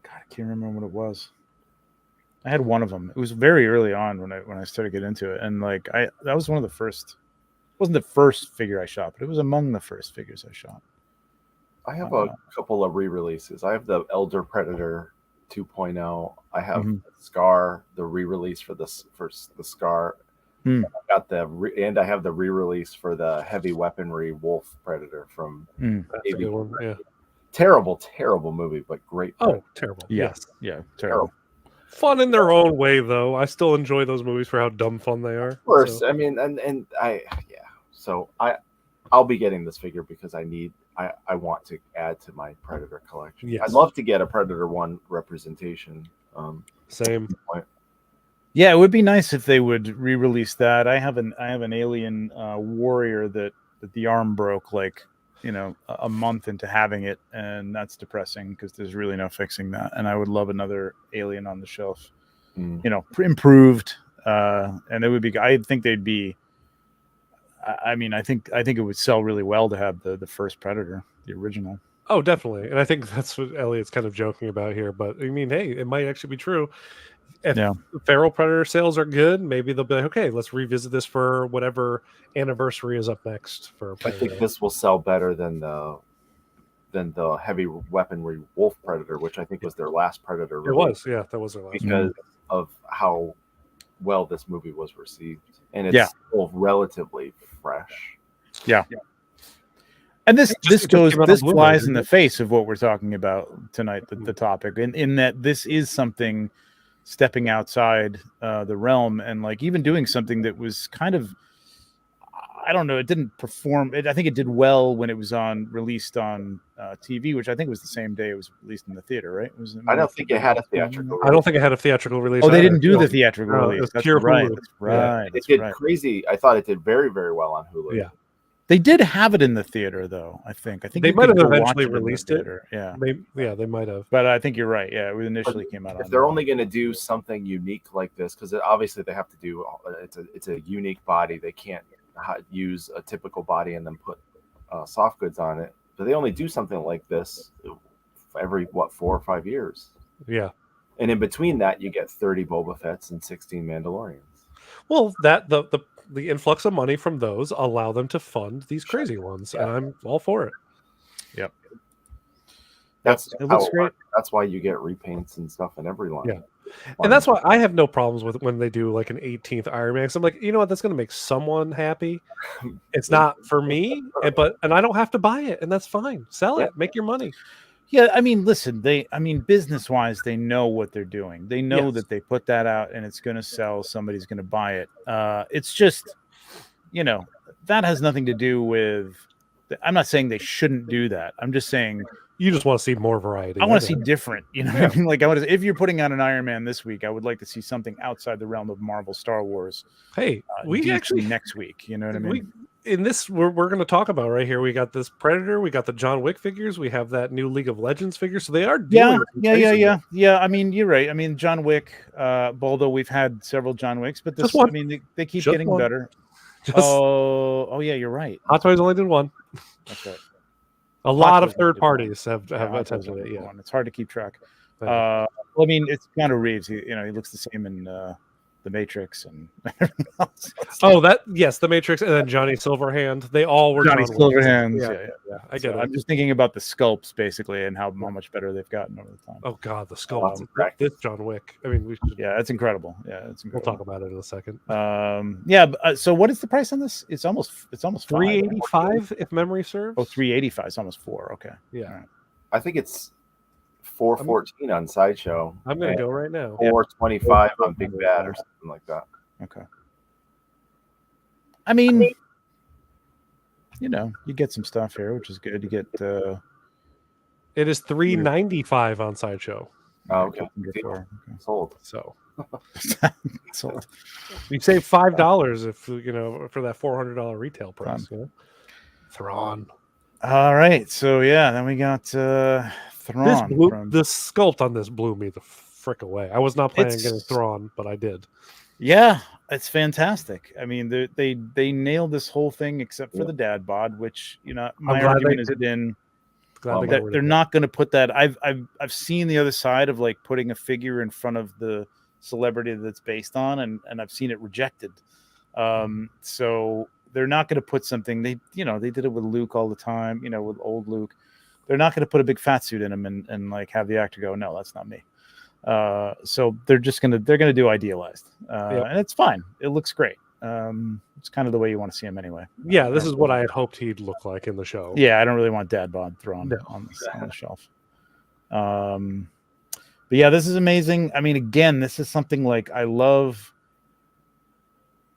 I can't remember what it was. I had one of them. It was very early on when I started getting into it, and like that was one of the first. It wasn't the first figure I shot, but it was among the first figures I shot.
I have a couple of re-releases. I have the Elder Predator 2.0. I have Scar, the re-release for the Scar. I got and I have the re-release for the heavy weaponry Wolf Predator from
That's a good one. Yeah.
Terrible movie, but great.
Oh, terrible.
Yes. Yeah, terrible.
Fun in their own way, though. I still enjoy those movies for how dumb fun they are.
Of course, so. I mean, and so I'll be getting this figure because I want to add to my Predator collection.
Yes.
I'd love to get a Predator 1 representation.
Same.
Yeah, it would be nice if they would re-release that. I have an alien warrior that the arm broke like a month into having it, and that's depressing because there's really no fixing that. And I would love another alien on the shelf, improved, and it would be. I think they'd be. I mean, I think it would sell really well to have the first Predator, the original.
Oh, definitely. And I think that's what Elliot's kind of joking about here. But I mean, hey, it might actually be true. If feral Predator sales are good, maybe they'll be like, okay, let's revisit this for whatever anniversary is up next for Predator.
I think this will sell better than the heavy weaponry Wolf Predator, which I think was their last Predator release.
It was, yeah, that was their last
because of how well this movie was received. And it's still relatively fresh.
Yeah. And this flies in the face of what we're talking about tonight, the topic, in that this is something stepping outside the realm, and like even doing something that was kind of, I don't know, it didn't perform. I think it did well when it was released on TV, which I think was the same day it was released in the theater, right?
I don't think it had a theatrical.
I don't think it had a theatrical release.
Oh, they didn't do the theatrical release. That's
pure
right.
Hulu.
That's right.
It did crazy. I thought it did very, very well on Hulu.
Yeah.
They did have it in the theater, though. I think
they might have eventually released it.
Yeah,
they might have.
But I think you're right. Yeah, it initially came out.
If they're only going to do something unique like this, because obviously they have to do, it's a unique body. They can't use a typical body and then put soft goods on it. But they only do something like this every 4 or 5 years.
Yeah,
and in between that, you get 30 Boba Fett's and 16 Mandalorians.
Well, the influx of money from those allow them to fund these crazy ones, and I'm all for it.
Yep.
It looks great. That's why you get repaints and stuff in every line.
Yeah. And that's why I have no problems with when they do like an 18th Iron Man. So I'm like, you know what, that's going to make someone happy. It's not for me, and I don't have to buy it, and that's fine. Sell it, make your money.
Yeah, I mean, listen, business-wise, they know what they're doing. They know that they put that out and it's going to sell. Somebody's going to buy it. It's just, that has nothing to do with. I'm not saying they shouldn't do that. I'm just saying
you just want to see more variety.
I want to see different. You know what I mean? Like, if you're putting out an Iron Man this week, I would like to see something outside the realm of Marvel, Star Wars.
Hey, we actually
next week. You know what I mean?
In this, we're going to talk about right here. We got this Predator, we got the John Wick figures, we have that new League of Legends figure. So they are
Yeah. I mean, you're right. I mean, John Wick, Boldo. We've had several John Wicks, but this, I mean, they keep getting better. Oh, yeah, you're right.
Hot Toys only did one.
That's right.
A lot of third parties have attempted it. Yeah,
it's hard to keep track. I mean, it's Keanu Reeves. He looks the same in The Matrix and everything else.
The Matrix, and then Johnny Silverhand. They all were
Johnny Silverhands.
Yeah. I get it.
I'm just thinking about the sculpts basically and how much better they've gotten over the time.
Oh God, the sculpts. This John Wick. I mean,
it's incredible. Yeah, it's incredible.
We'll talk about it in a second.
So what is the price on this? It's almost
$385 if memory serves.
Oh, $385. It's almost $4. Okay.
Yeah.
Right.
I think it's $414 on Sideshow.
I'm gonna go right now.
$425 on Big Bad or something like that.
Okay. I mean, you get some stuff here, which is good. You get.
It is $395 on Sideshow.
Oh, okay. Sold.
So.
Sold.
You save $5 if for that $400 retail price. Thrawn.
All right, so then we got Thrawn.
The sculpt on this blew me the frick away. I was not planning on getting Thrawn, but I did.
Yeah, it's fantastic. I mean, they nailed this whole thing except for the dad bod, which my argument has been that they're not going to put that. I've seen the other side of like putting a figure in front of the celebrity that's based on, and I've seen it rejected. So they're not going to put something they did it with Luke all the time, with old Luke. They're not going to put a big fat suit in him and like have the actor go, no, that's not me. So they're going to do idealized, and it's fine. It looks great. It's kind of the way you want to see him anyway.
Yeah, this is what I had hoped he'd look like in the show.
Yeah, I don't really want dad bod thrown on the shelf. But yeah, this is amazing. I mean, again, this is something like I love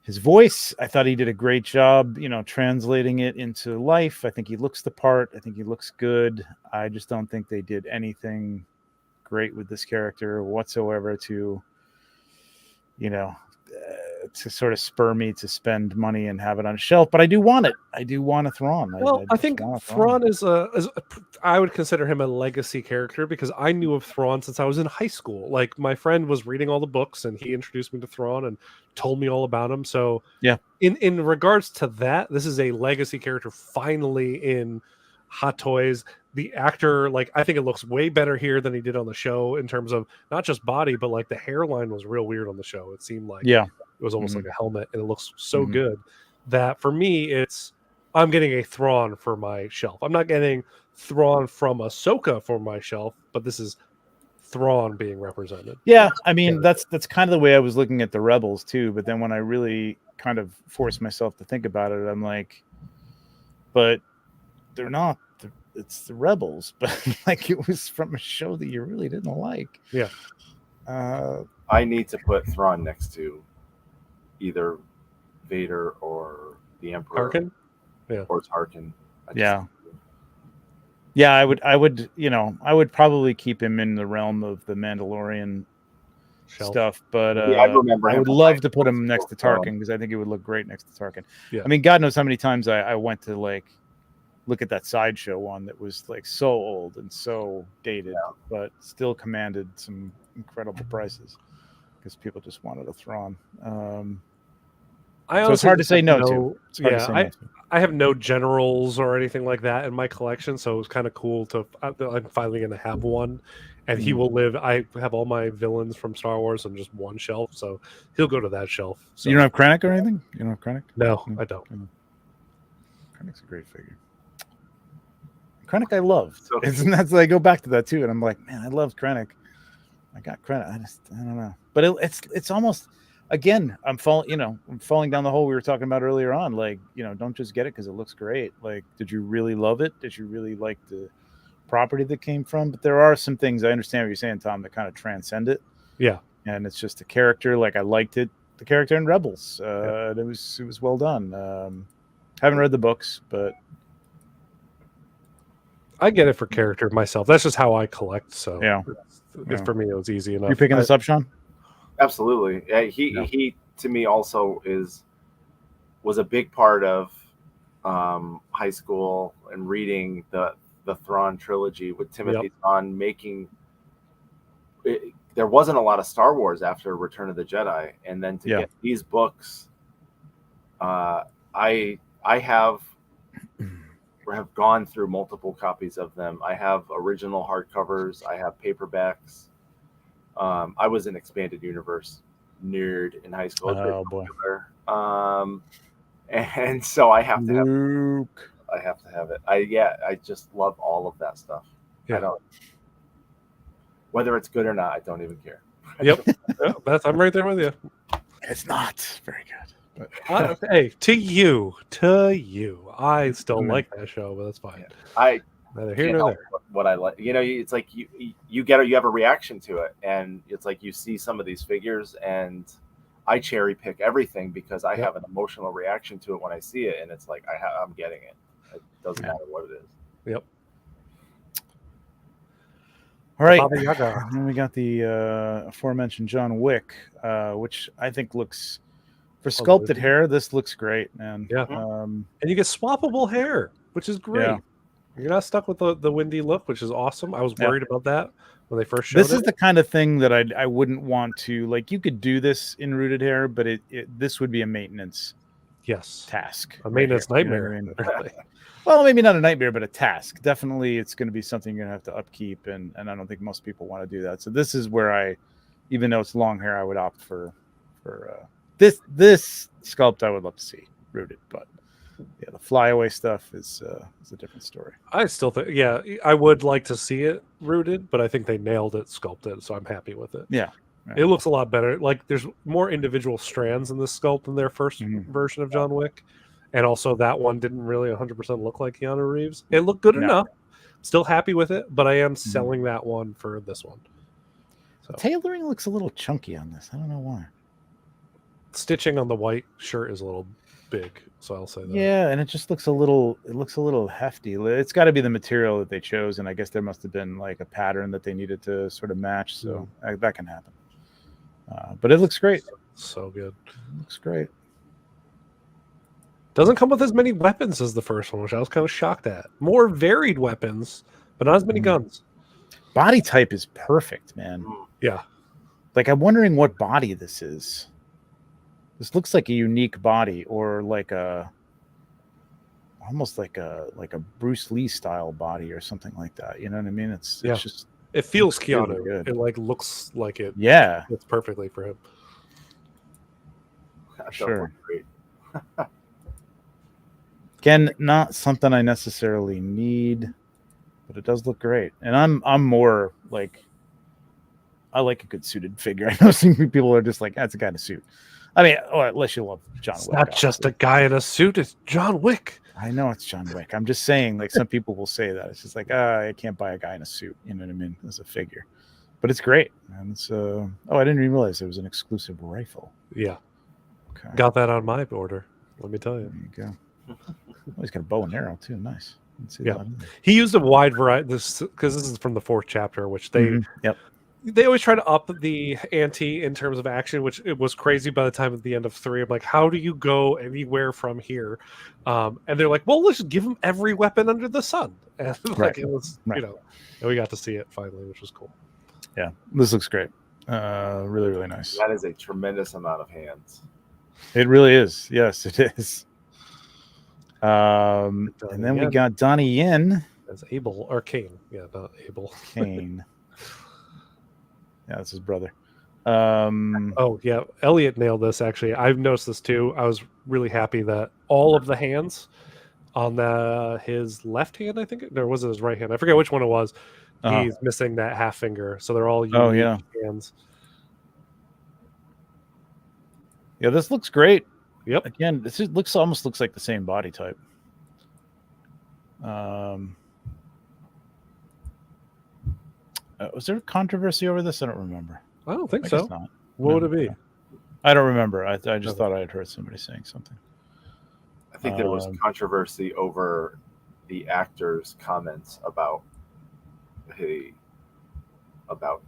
his voice. I thought he did a great job, translating it into life. I think he looks the part. I think he looks good. I just don't think they did anything great with this character whatsoever to sort of spur me to spend money and have it on a shelf. But I do want it. I do want a Thrawn.
Well, I think Thrawn is I would consider him a legacy character because I knew of Thrawn since I was in high school. Like my friend was reading all the books and he introduced me to Thrawn and told me all about him. So
yeah,
in regards to that, this is a legacy character finally in Hot Toys. The actor, like, I think it looks way better here than he did on the show in terms of not just body, but like the hairline was real weird on the show. It seemed like it was almost like a helmet, and it looks so good that for me, I'm getting a Thrawn for my shelf. I'm not getting Thrawn from Ahsoka for my shelf, but this is Thrawn being represented.
Yeah, I mean that's kind of the way I was looking at the Rebels too. But then when I really kind of forced myself to think about it, I'm like, but they're not. It's the Rebels, but like it was from a show that you really didn't like.
Yeah.
I need to put Thrawn next to either Vader or the Emperor.
Tarkin? Yeah.
Or Tarkin.
Yeah, I would probably keep him in the realm of the Mandalorian stuff, but I remember I would love to put him next to Tarkin because I think it would look great next to Tarkin.
Yeah.
I mean, God knows how many times I went to like look at that sideshow one that was like so old and so dated, but still commanded some incredible prices because people just wanted a Thrawn. So it's hard to say no to.
I have no generals or anything like that in my collection, so it was kind of cool I'm finally going to have one, and he will live. I have all my villains from Star Wars on just one shelf, so he'll go to that shelf. So
you don't have Krennic or anything? You don't have Krennic?
No, I don't.
Krennic's a great figure. Krennic I love. And that's I go back to that too, and I'm like, man, I love Krennic. I got Krennic. I don't know, but it's almost. Again, I'm falling down the hole we were talking about earlier on. Like, don't just get it because it looks great. Like, did you really love it? Did you really like the property that came from? But there are some things, I understand what you're saying, Tom, that kind of transcend it.
Yeah.
And it's just a character. Like, I liked it. The character in Rebels. It was well done. Haven't read the books, but
I get it for character myself. That's just how I collect. So
yeah.
For me, it was easy enough.
You picking this up, Sean?
Absolutely. He to me also was a big part of high school and reading the Thrawn trilogy with Timothy Zahn making it. There wasn't a lot of Star Wars after Return of the Jedi, and then to get these books, I have gone through multiple copies of them. I have original hardcovers. I have paperbacks. I was an expanded universe nerd in high school.
Oh boy!
And so I have to have
Luke.
I have to have it. I just love all of that stuff.
Yeah.
I don't, whether it's good or not, I don't even care.
Yep. I'm right there with you.
It's not very good. But
hey, to you, I still like that show, but that's fine. Neither here nor there.
What I like, it's like you have a reaction to it, and it's like you see some of these figures, and I cherry pick everything because I have an emotional reaction to it when I see it, and it's like I'm getting it. It doesn't matter what it is.
Yep.
All right. Then we got the aforementioned John Wick, which I think looks, for sculpted hair, this looks great, man.
Yeah. And you get swappable hair, which is great. You're not stuck with the windy look, which is awesome. I was worried about that when they first showed
This is the kind of thing that I wouldn't want to, like, you could do this in rooted hair, but this would be a maintenance task.
A maintenance nightmare.
You know what I mean? Really. Well, maybe not a nightmare, but a task. Definitely it's going to be something you're going to have to upkeep, and I don't think most people want to do that. So this is where even though it's long hair, I would opt for this sculpt. I would love to see rooted, but yeah, the flyaway stuff is a different story.
I still think, I would like to see it rooted, but I think they nailed it sculpted, so I'm happy with it.
Yeah.
It looks a lot better. Like, there's more individual strands in this sculpt than their first version of John Wick. And also that one didn't really 100% look like Keanu Reeves. It looked good enough. Still happy with it, but I am selling that one for this one. So.
Tailoring looks a little chunky on this. I don't know why.
Stitching on the white shirt is a little big, so I'll say that.
Yeah, and it just looks a little hefty. It's got to be the material that they chose, and I guess there must have been like a pattern that they needed to sort of match, so that can happen. But it looks great.
So good.
It looks great.
Doesn't come with as many weapons as the first one, which I was kind of shocked at. More varied weapons, but not as many guns.
Body type is perfect, man.
Yeah.
Like, I'm wondering what body this is. This looks like a unique body, or like almost like a Bruce Lee style body or something like that. You know what I mean? It's just,
it feels Keanu.
Really good.
It like looks like it.
Yeah,
it's perfectly for him.
Sure. Again, not something I necessarily need, but it does look great. And I'm more like, I like a good suited figure. I know some people are just like, that's a guy in a suit. I mean, unless you love John Wick.
It's not just a guy in a suit, it's John Wick.
I know it's John Wick. I'm just saying, like, some people will say that. It's just like, I can't buy a guy in a suit, you know what I mean, as a figure. But it's great. And it's I didn't even realize it was an exclusive rifle.
Yeah. Okay. Got that on my order, let me tell you.
There you go. Oh, he's got a bow and arrow too. Nice.
Yeah. He used a wide variety, because this is from the 4th chapter, which they they always try to up the ante in terms of action, which it was crazy by the time at the end of 3. I'm like, how do you go anywhere from here? And they're like, well, let's just give him every weapon under the sun. And like, it was, you know, and we got to see it finally, which was cool.
Yeah, this looks great. Really, really nice.
That is a tremendous amount of hands.
It really is. Yes, it is. And then we got Donnie Yen
as Abel, or Cain. Yeah, not Abel.
Cain. Yeah, that's his brother.
Oh, yeah. Elliot nailed this, actually. I've noticed this, too. I was really happy that all of the hands on his left hand, I think, or was it his right hand? I forget which one it was. He's missing that half finger. So they're all unique hands.
Yeah, this looks great.
Yep.
Again, this almost looks like the same body type. Was there controversy over this? I don't remember.
I don't think so. Not. What would it be?
I don't remember. I just thought I had heard somebody saying something.
I think there was controversy over the actor's comments about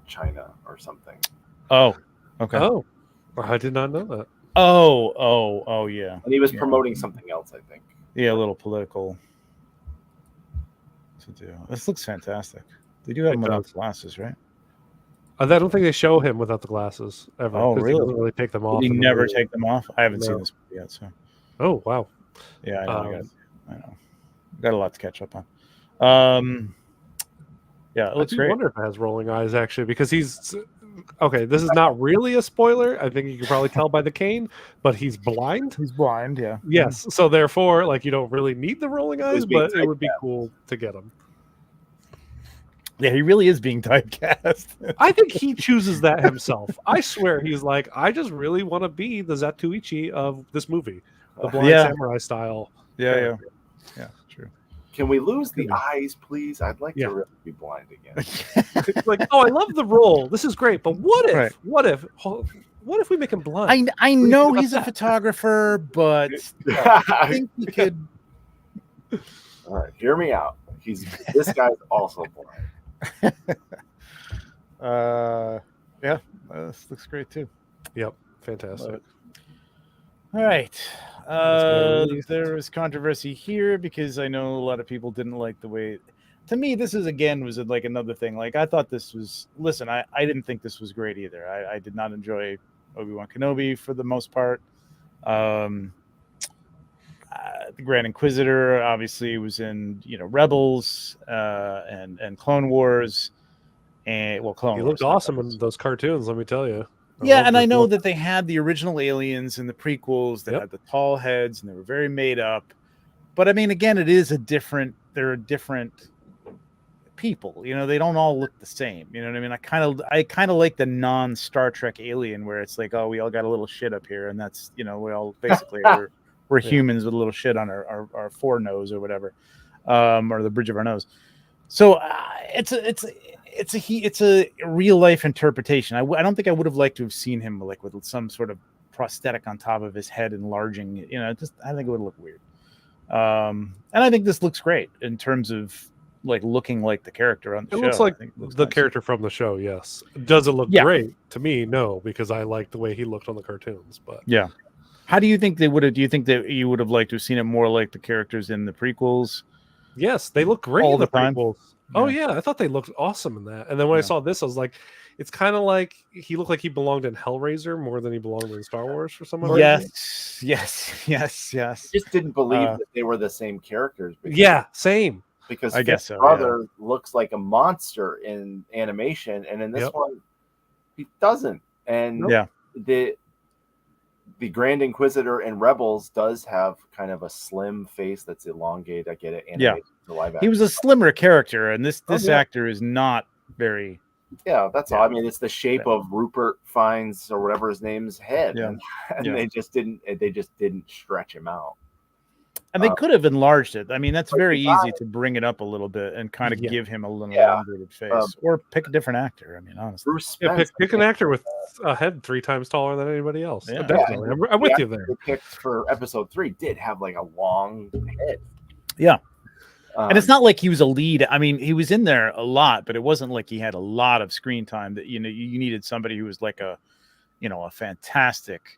China or something.
Oh, okay.
Oh, I did not know that.
Oh, yeah.
And he was promoting something else, I think.
Yeah, a little political to do. This looks fantastic. They do have him without glasses, right?
I don't think they show him without the glasses ever.
Oh, really?
He doesn't really take them off.
Did he never take them off? I haven't seen this movie yet, so.
Oh, wow.
Yeah, I know. I know. Got a lot to catch up on. Yeah, it looks great.
I wonder if it has rolling eyes, actually, because he's... Okay, this is not really a spoiler. I think you can probably tell by the cane, but he's blind.
He's blind, yeah.
Yes, so therefore, like, you don't really need the rolling eyes, but it would be cool to get him.
Yeah, he really is being typecast.
I think he chooses that himself. I swear he's like, I just really want to be the Zatoichi of this movie, the blind samurai style.
Yeah, true.
Can we lose the eyes, please? I'd like to really be blind again.
It's like, oh, I love the role. This is great, but what if we make him blind?
I know he's a photographer, but I think we could.
All right, hear me out. This guy's also blind.
This looks great too.
Yep, fantastic.
All right, There was controversy here because I know a lot of people didn't like the way. To me, this is again was like another thing. Like I thought this was. Listen, I didn't think this was great either. I did not enjoy Obi-Wan Kenobi for the most part. The Grand Inquisitor obviously was in Rebels and Clone Wars, and Clone
He
Wars.
Looked awesome in those cartoons. Let me tell you.
Yeah, and I know that they had the original aliens in the prequels that had the tall heads and they were very made up. But I mean, again, they're different people. They don't all look the same. You know what I mean? I kind of like the non-Star Trek alien where it's like, oh, we all got a little shit up here, and that's we all basically we're humans with a little shit on our forenose or whatever, or the bridge of our nose. So it's a real life interpretation. I don't think I would have liked to have seen him with some sort of prosthetic on top of his head enlarging. I think it would look weird. And I think this looks great in terms of looking like the character on the show.
It looks like the character from the show. Yes. Does it look great to me? No, because I like the way he looked on the cartoons. But
yeah. How do you think they would have? Do you think that you would have liked to have seen it more like the characters in the prequels?
Yes, they look great in the prequels.
Yeah.
Oh yeah, I thought they looked awesome in that. And then when I saw this, I was like, it's kind of like he looked like he belonged in Hellraiser more than he belonged in Star Wars for some reason.
Yes.
Just didn't believe that they were the same characters.
Same.
Because
I guess so,
brother looks like a monster in animation, and in this one, he doesn't. And the Grand Inquisitor in Rebels does have kind of a slim face that's elongated. I get it. Animated to live action.
He was a slimmer character, and this actor is not very.
Yeah, that's all. I mean, it's the shape of Rupert Fiennes or whatever his name's head, and they just didn't stretch him out.
And they could have enlarged it. I mean, that's very easy to bring it up a little bit and kind of give him a little elongated face, or pick a different actor. I mean, honestly,
pick an actor with a head 3 times taller than anybody else. Yeah, definitely, I'm with you there.
The pick for episode 3 did have a long head.
Yeah, and it's not like he was a lead. I mean, he was in there a lot, but it wasn't like he had a lot of screen time. That you needed somebody who was like a fantastic,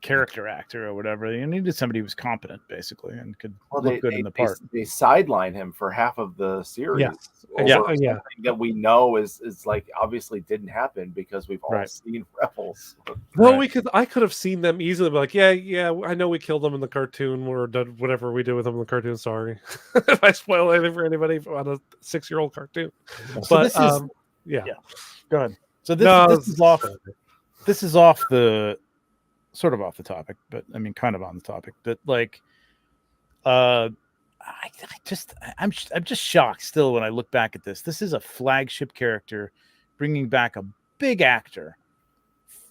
character actor or whatever. You needed somebody who was competent, basically, and could look good in the part.
They sideline him for half of the series.
Yeah.
That we know is obviously didn't happen because we've all seen Rebels.
Well, I could have seen them easily, be like, I know we killed them in the cartoon or did whatever we did with them in the cartoon. Sorry if I spoil anything for anybody on a 6-year-old cartoon.
So
but
go ahead. So this is off. This is off the. Sort of off the topic, but I mean, kind of on the topic. But I'm just shocked still when I look back at this. This is a flagship character, bringing back a big actor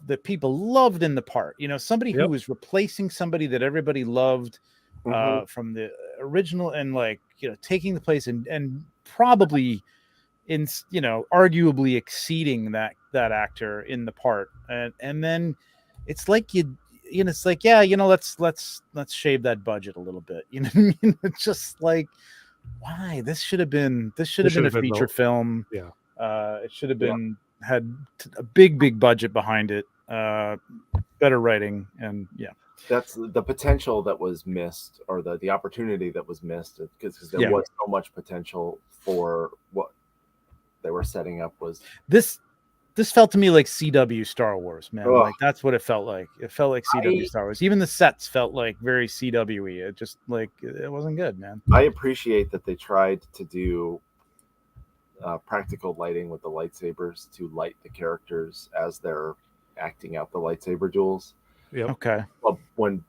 that people loved in the part. Somebody who was replacing somebody that everybody loved from the original, and taking the place and probably arguably exceeding that actor in the part, and then. It's like let's shave that budget a little bit. You know what I mean? It's just like, why? This should have been a feature film.
Yeah.
It should have been had a big budget behind it. Better writing, and
that's the potential that was missed, or the opportunity that was missed, because there was so much potential for what they were setting up. Was
this felt to me like CW Star Wars, man. Like that's what it felt like. It felt like CW Star Wars. Even the sets felt like very CW-y. It just it wasn't good, man.
I appreciate that they tried to do practical lighting with the lightsabers to light the characters as they're acting out the lightsaber duels.
Yep.
Okay.
Well, when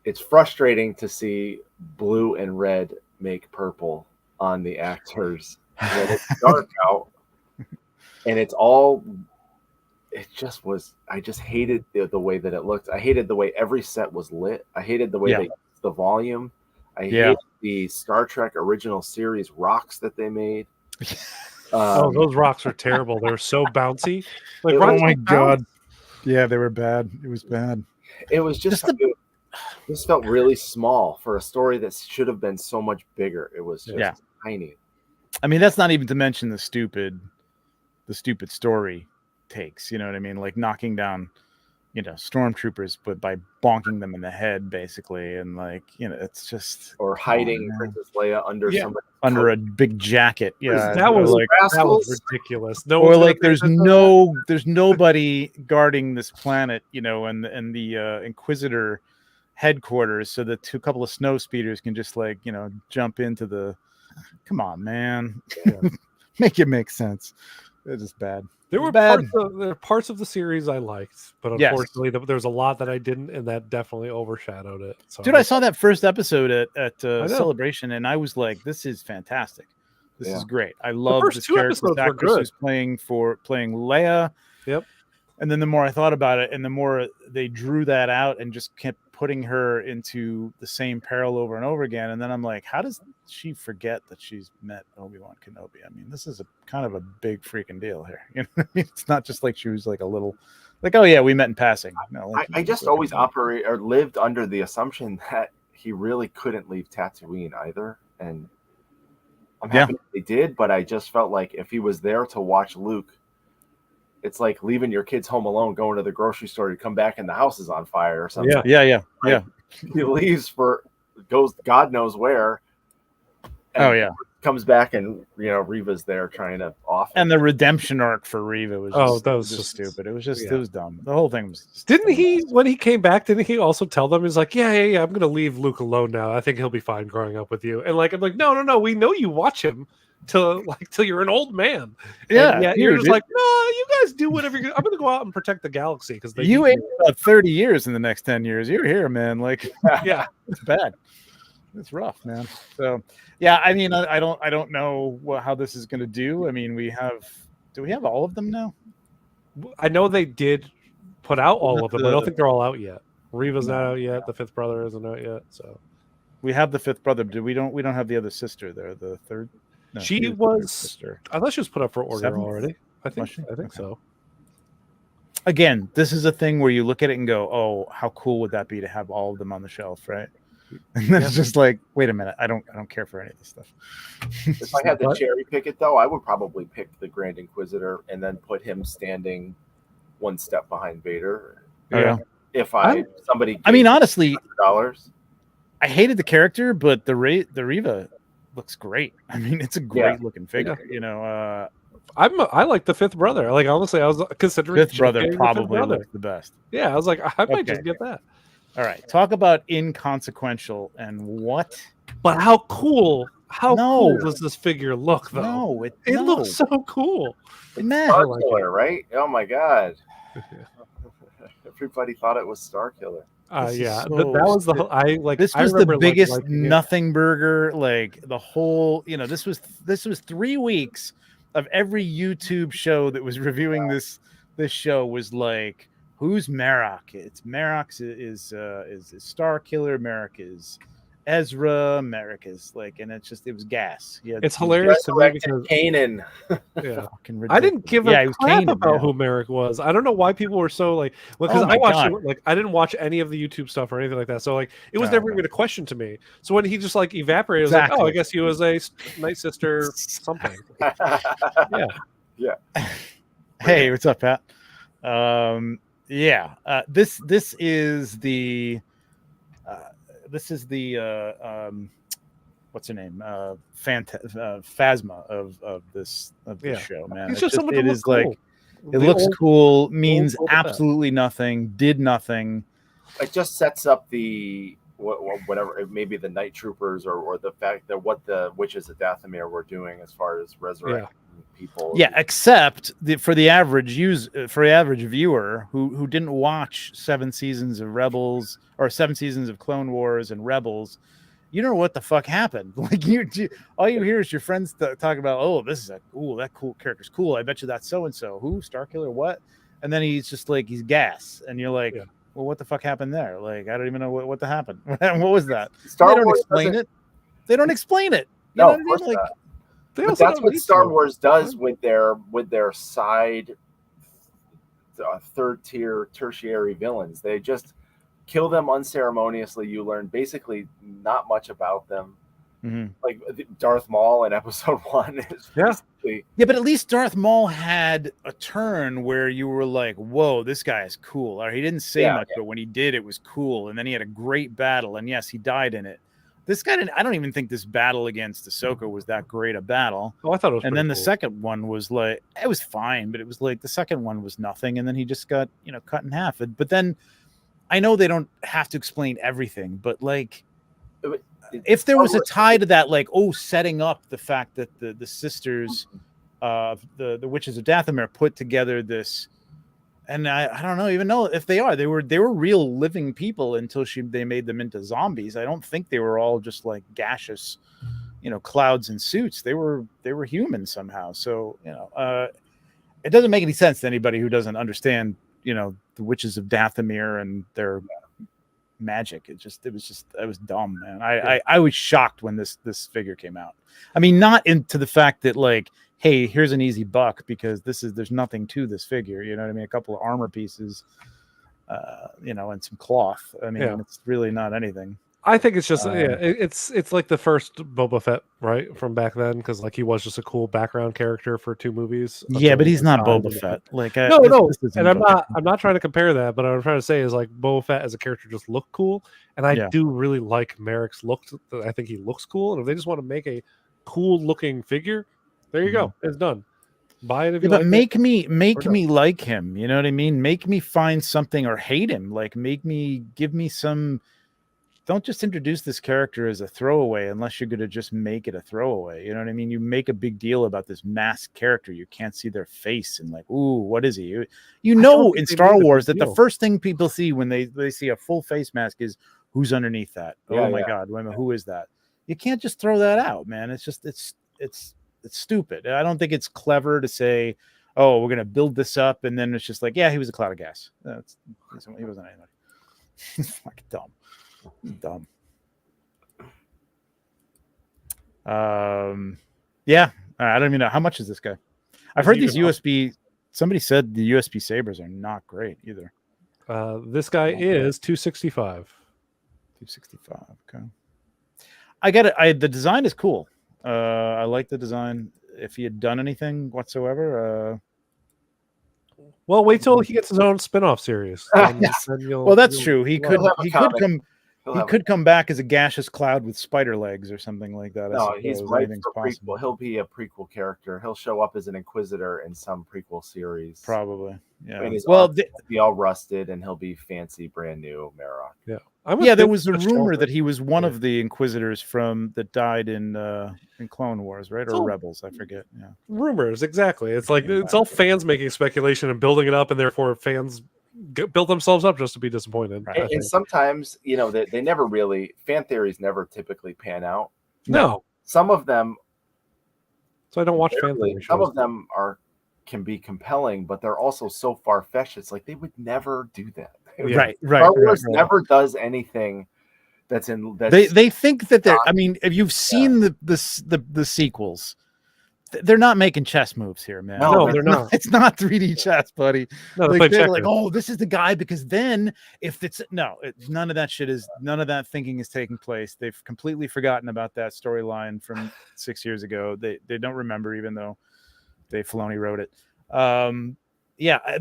it's frustrating to see blue and red make purple on the actors when it's dark out. And it just was. I just hated the way that it looked. I hated the way every set was lit. I hated the way they used the volume. I hated the Star Trek original series rocks that they made.
Those rocks are terrible. They were so bouncy.
Oh my god! Yeah, they were bad. It was bad.
It was just. This felt really small for a story that should have been so much bigger. It was just tiny.
I mean, that's not even to mention the stupid story takes, you know what I mean? Like knocking down stormtroopers, but by bonking them in the head, basically, and it's just
or hiding Princess Leia
under a big jacket. Yeah,
that was ridiculous. No,
or there's nobody guarding this planet, and the Inquisitor headquarters, so that a couple of snow speeders can just jump into the. Come on, man, make it make sense. It's just bad.
There were parts of the series I liked, but unfortunately, there was a lot that I didn't, and that definitely overshadowed it. So
dude, I saw that first episode at Celebration, and I was like, "This is fantastic. This is great. I love this character. The actress who's playing Leia."
Yep.
And then the more I thought about it, and the more they drew that out and just kept putting her into the same peril over and over again. And then I'm like, how does she forget that she's met Obi-Wan Kenobi? I mean, this is kind of a big freaking deal here. It's not just like she was like a little oh yeah, we met in passing. No,
I just always lived under the assumption that he really couldn't leave Tatooine either. And I'm happy they did, but I just felt like if he was there to watch Luke, it's like leaving your kids home alone, going to the grocery store, to come back and the house is on fire or something.
Yeah.
He leaves goes God knows where. Comes back and Reva's there trying to off.
And the redemption arc for Reva was just stupid. It was just it was dumb. The whole thing was.
When he came back? Didn't he also tell them? He's like, yeah. I'm gonna leave Luke alone now. I think he'll be fine growing up with you. And I'm like, no. We know you watch him till you're an old man. You're just like, no, you guys do whatever I'm gonna go out and protect the galaxy because
you ate about 30 years in the next 10 years. You're here, man. It's bad. It's rough, man. So I mean, I don't know how this is gonna do. I mean, do we have all of them now?
I know they did put out all of them. I don't think they're all out yet. Reva's not out yet. The fifth brother isn't out yet. So
we have the fifth brother. We don't have the other sister there. The third. No,
she was. I thought she was put up for order already. I think so.
Again, this is a thing where you look at it and go, "Oh, how cool would that be to have all of them on the shelf?" Right? And then it's just like, wait a minute, I don't care for any of this stuff.
If I had to cherry pick it, though, I would probably pick the Grand Inquisitor and then put him standing one step behind Vader.
Yeah.
I
mean, honestly,
$100.
I hated the character, but the Reva looks great. I mean, it's a great looking figure.
I like the fifth brother. Like, honestly, I was considering
fifth brother probably looks the best.
Yeah, I was like, I might just get that.
All right, talk about inconsequential and what?
But how cool? How cool does this figure look, though?
No,
it looks so cool.
Star Killer, right? Oh my god! Everybody thought it was Star Killer.
That was the whole.
This was the biggest nothing burger. The whole, this was 3 weeks of every YouTube show that was reviewing this show was like, who's Marok? It's Marok is Star Killer. Marok is Ezra. Marok is and it was gas. Yeah,
it's hilarious to me because
Kanan.
I didn't give a crap about who Marok was. I don't know why people were so because I watched I didn't watch any of the YouTube stuff or anything like that. So it was never even a question to me. So when he just evaporated, I was like, oh, I guess he was a Night Sister something.
Yeah.
Hey, what's up, Pat? This is the what's her name? Phasma of this show, man.
It's just someone looks cool.
It looks cool, means absolutely nothing, did nothing.
It just sets up the whatever, maybe the night troopers or the fact that what the witches of Dathomir were doing as far as resurrecting people.
Yeah, except for the average viewer who didn't watch 7 seasons of Rebels or 7 seasons of Clone Wars and Rebels, you don't know what the fuck happened. All you hear is your friends talking about, oh, this is that cool character's cool. I bet you that's so and so. Who? Starkiller? What? And then he's just he's gas, and you're like, well, what the fuck happened there? I don't even know what happened. What was that? They don't explain it. They don't explain it.
No, of course not. But that's what Star Wars does with their side third tier tertiary villains. They just kill them unceremoniously. You learn basically not much about them.
Mm-hmm.
Like Darth Maul in episode 1 is
Yeah, but at least Darth Maul had a turn where you were like, whoa, this guy is cool. Or he didn't say much, but when he did, it was cool. And then he had a great battle. And yes, he died in it. This guy didn't. I don't even think this battle against Ahsoka was that great a battle.
Oh, I thought it was.
And then the
cool.
second one was like, it was fine, but it was like the second one was nothing. And then he just got, cut in half. But then I know they don't have to explain everything, but like, if there was a tie to that, like, setting up the fact that the sisters, the witches of Dathomir put together this, and I don't even know if they were real living people until they made them into zombies. I don't think they were all just like gaseous, clouds and suits. They were human somehow. So it doesn't make any sense to anybody who doesn't understand the witches of Dathomir and their magic. It was dumb, man. I was shocked when this figure came out. I mean, not into the fact that like, hey, here's an easy buck, because there's nothing to this figure. You know what I mean? A couple of armor pieces, and some cloth. I mean, it's really not anything.
I think it's just it's like the first Boba Fett, right, from back then, because like he was just a cool background character for 2 movies.
Yeah, but he's not Boba Fett. Like
no, and I'm not trying to compare that, but what I'm trying to say is like Boba Fett as a character just looked cool, and I do really like Merrick's look. I think he looks cool, and if they just want to make a cool looking figure, there you go, it's done. Buy it if you like.
But make me like him. You know what I mean? Make me find something or hate him. Like give me some. Don't just introduce this character as a throwaway unless you're going to just make it a throwaway. You know what I mean? You make a big deal about this masked character. You can't see their face and like, ooh, what is he? You know, in Star Wars that the first thing people see when they see a full face mask is who's underneath that. Oh my God, who is that? You can't just throw that out, man. It's just it's stupid. I don't think it's clever to say, oh, we're going to build this up, and then it's just like, yeah, he was a cloud of gas. He wasn't anybody. It's like dumb. Yeah, I don't even know how much is this guy. I've heard these USB. Somebody said the USB sabers are not great either.
This guy is $265.
$265. Okay. I get it. The design is cool. I like the design. If he had done anything whatsoever,
well, wait till he gets his own spin-off series.
Well, that's true. He could come back as a gaseous cloud with spider legs or something like that.
No, he's right for prequel. He'll be a prequel character. He'll show up as an Inquisitor in some prequel series.
Probably. Yeah.
And he'll be all rusted, and he'll be fancy, brand new Marok.
Yeah.
There was a rumor that he was one of the Inquisitors that died in Clone Wars, right? Or Rebels, I forget. Yeah.
Rumors, exactly. It's like it's all fans making speculation and building it up, and therefore fans build themselves up just to be disappointed.
Right. And sometimes, they never really, fan theories never typically pan out.
No.
Some of them.
So I don't watch fan theories.
Some of them can be compelling, but they're also so far-fetched. It's like they would never do that.
Right.
Star Wars never does anything that's in.
They think that they're. I mean, if you've seen the sequels, they're not making chess moves here, man.
No, they're not.
It's not 3D chess, buddy.
No,
they're like, oh, this is the guy, because then if it's none of that shit is, none of that thinking is taking place. They've completely forgotten about that storyline from 6 years ago. They don't remember, even though Dave Filoni wrote it.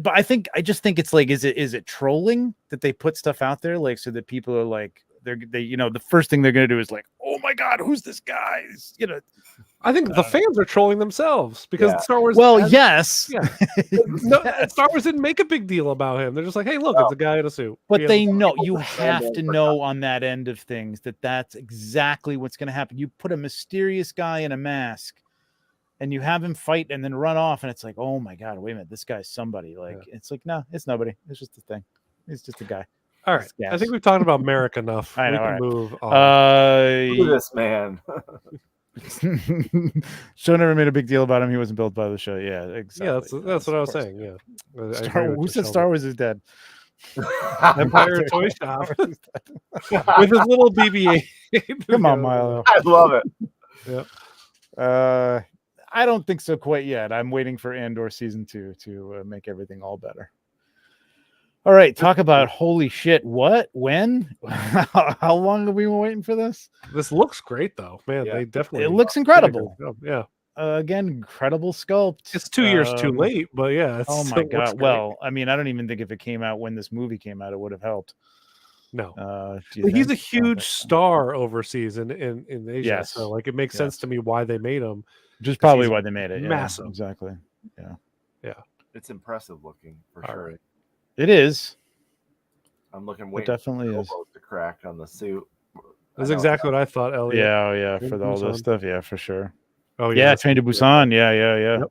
But I just think it's like, is it trolling that they put stuff out there, like, so that people are like, they the first thing they're gonna do is like, oh my God, who's this guy?
I think the fans are trolling themselves because Star Wars.
Yes.
Star Wars didn't make a big deal about him. They're just like, hey, look, it's a guy in a suit.
But they know, you have to know on that end of things that's exactly what's going to happen. You put a mysterious guy in a mask, and you have him fight and then run off, and it's like, oh my God, wait a minute, this guy's somebody. Like, it's like, no, it's nobody. It's just a thing. It's just a guy.
All right. I think we've talked about Merrick enough.
I know.
We can move on.
Look at this man.
Show never made a big deal about him. He wasn't built by the show. Yeah, exactly.
Yeah, that's what I was saying. Yeah.
Who said Star Wars is dead?
Empire Toy Shop with his little BB-8.
Come on, Milo.
I love it.
Yeah. I don't think so quite yet. I'm waiting for Andor season 2 to make everything all better. All right, talk about holy shit. What? When? How long have we been waiting for this?
This looks great, though. Man, they definitely.
It looks incredible.
Yeah.
again, incredible sculpt.
It's 2 years too late, but yeah.
Oh my god! Well, I mean, I don't even think if it came out when this movie came out, it would have helped.
No, he's a huge star overseas in Asia,
yes.
so like it makes sense to me why they made him.
Just probably why they made it.
Massive,
exactly. Yeah.
It's impressive looking for sure.
Right.
It is.
I'm looking.
It definitely is.
To crack on the suit.
That's exactly what I thought, Elliot.
Yeah, for all this stuff, for sure.
Oh
yeah, Train to Busan. Yeah.
Yep.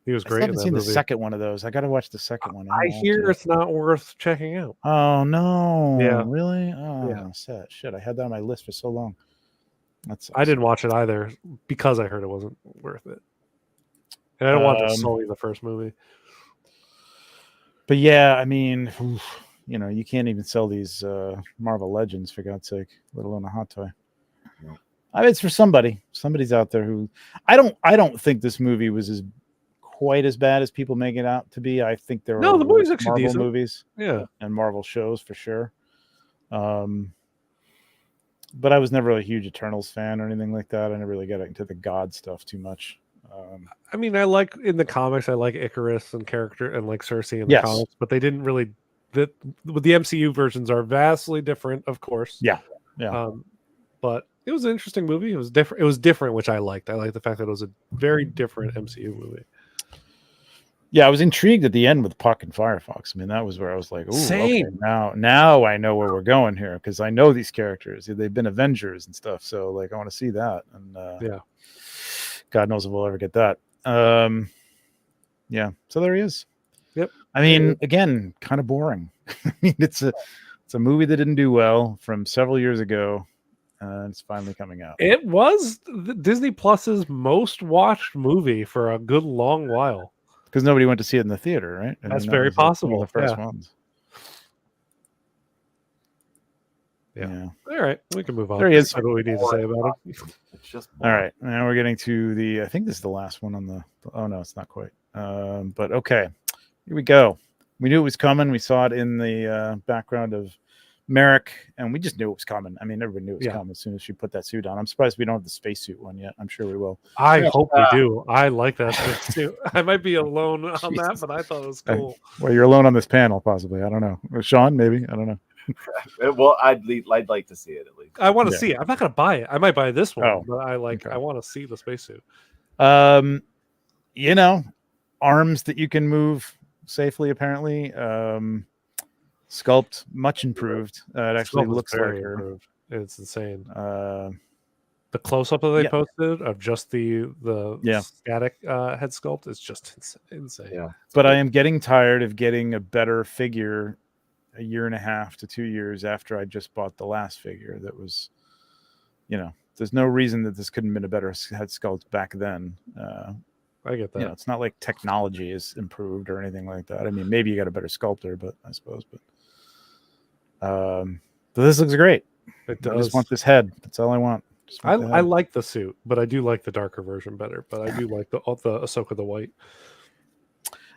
He was great.
I haven't seen the second one of those. I got to watch the second one.
I hear it's not worth checking out.
Oh no!
Yeah,
really? Oh, yeah. Shit! I had that on my list for so long.
I didn't watch it either because I heard it wasn't worth it, and I don't want to sully the first movie.
But yeah, I mean, you can't even sell these Marvel Legends for God's sake, let alone a hot toy. No. I mean, it's for somebody. Somebody's out there who I don't think this movie was quite as bad as people make it out to be. I think there are
the movie's actually
Marvel
decent.
Movies, and Marvel shows for sure. But I was never a huge Eternals fan or anything like that. I never really got into the God stuff too much.
I mean, I like in the comics, I like Icarus and character and like Cersei in the comics, but they didn't really. The MCU versions are vastly different, of course.
Yeah.
But it was an interesting movie. It was different. It was different, which I liked. I liked the fact that it was a very different MCU movie.
Yeah, I was intrigued at the end with Puck and Firefox. I mean, that was where I was like, "Ooh,
same."
Okay, now I know where we're going here because I know these characters. They've been Avengers and stuff, so like I want to see that. And God knows if we'll ever get that. So there he is.
Yep.
I mean, again, kind of boring. I mean, it's a movie that didn't do well from several years ago, and it's finally coming out.
It was Disney Plus's most watched movie for a good long while.
Because nobody went to see it in the theater, right?
That's very possible.
One of the first ones.
Yeah. All right, we can move on.
There he is.
That's what we need to say about it.
It's just
all right. Now we're getting to I think this is the last one on the. Oh no, it's not quite. But okay, here we go. We knew it was coming. We saw it in the background of Merrick, and we just knew it was coming. I mean, everybody knew it was coming as soon as she put that suit on. I'm surprised we don't have the spacesuit one yet. I'm sure we will.
I hope we do. I like that suit. I might be alone on that, but I thought it was cool.
Well, you're alone on this panel, possibly. I don't know. Or Sean, maybe. I don't know.
Well, I'd like to see it at least.
I want to see it. I'm not going to buy it. I might buy this one, but I want to see the spacesuit.
Arms that you can move safely, apparently. Sculpt much improved. It actually looks like her.
Improved. It's insane. The close-up that they posted of just the static head sculpt is just insane.
Yeah,
but I am getting tired of getting a better figure a year and a half to 2 years after I just bought the last figure. That was, there's no reason that this couldn't have been a better head sculpt back then.
I get that.
It's not like technology is improved or anything like that. I mean, maybe you got a better sculptor, but I suppose. But this looks great.
It does.
I just want this head. That's all I want.
I like the suit, but I do like the darker version better. But I do like the Ahsoka the white.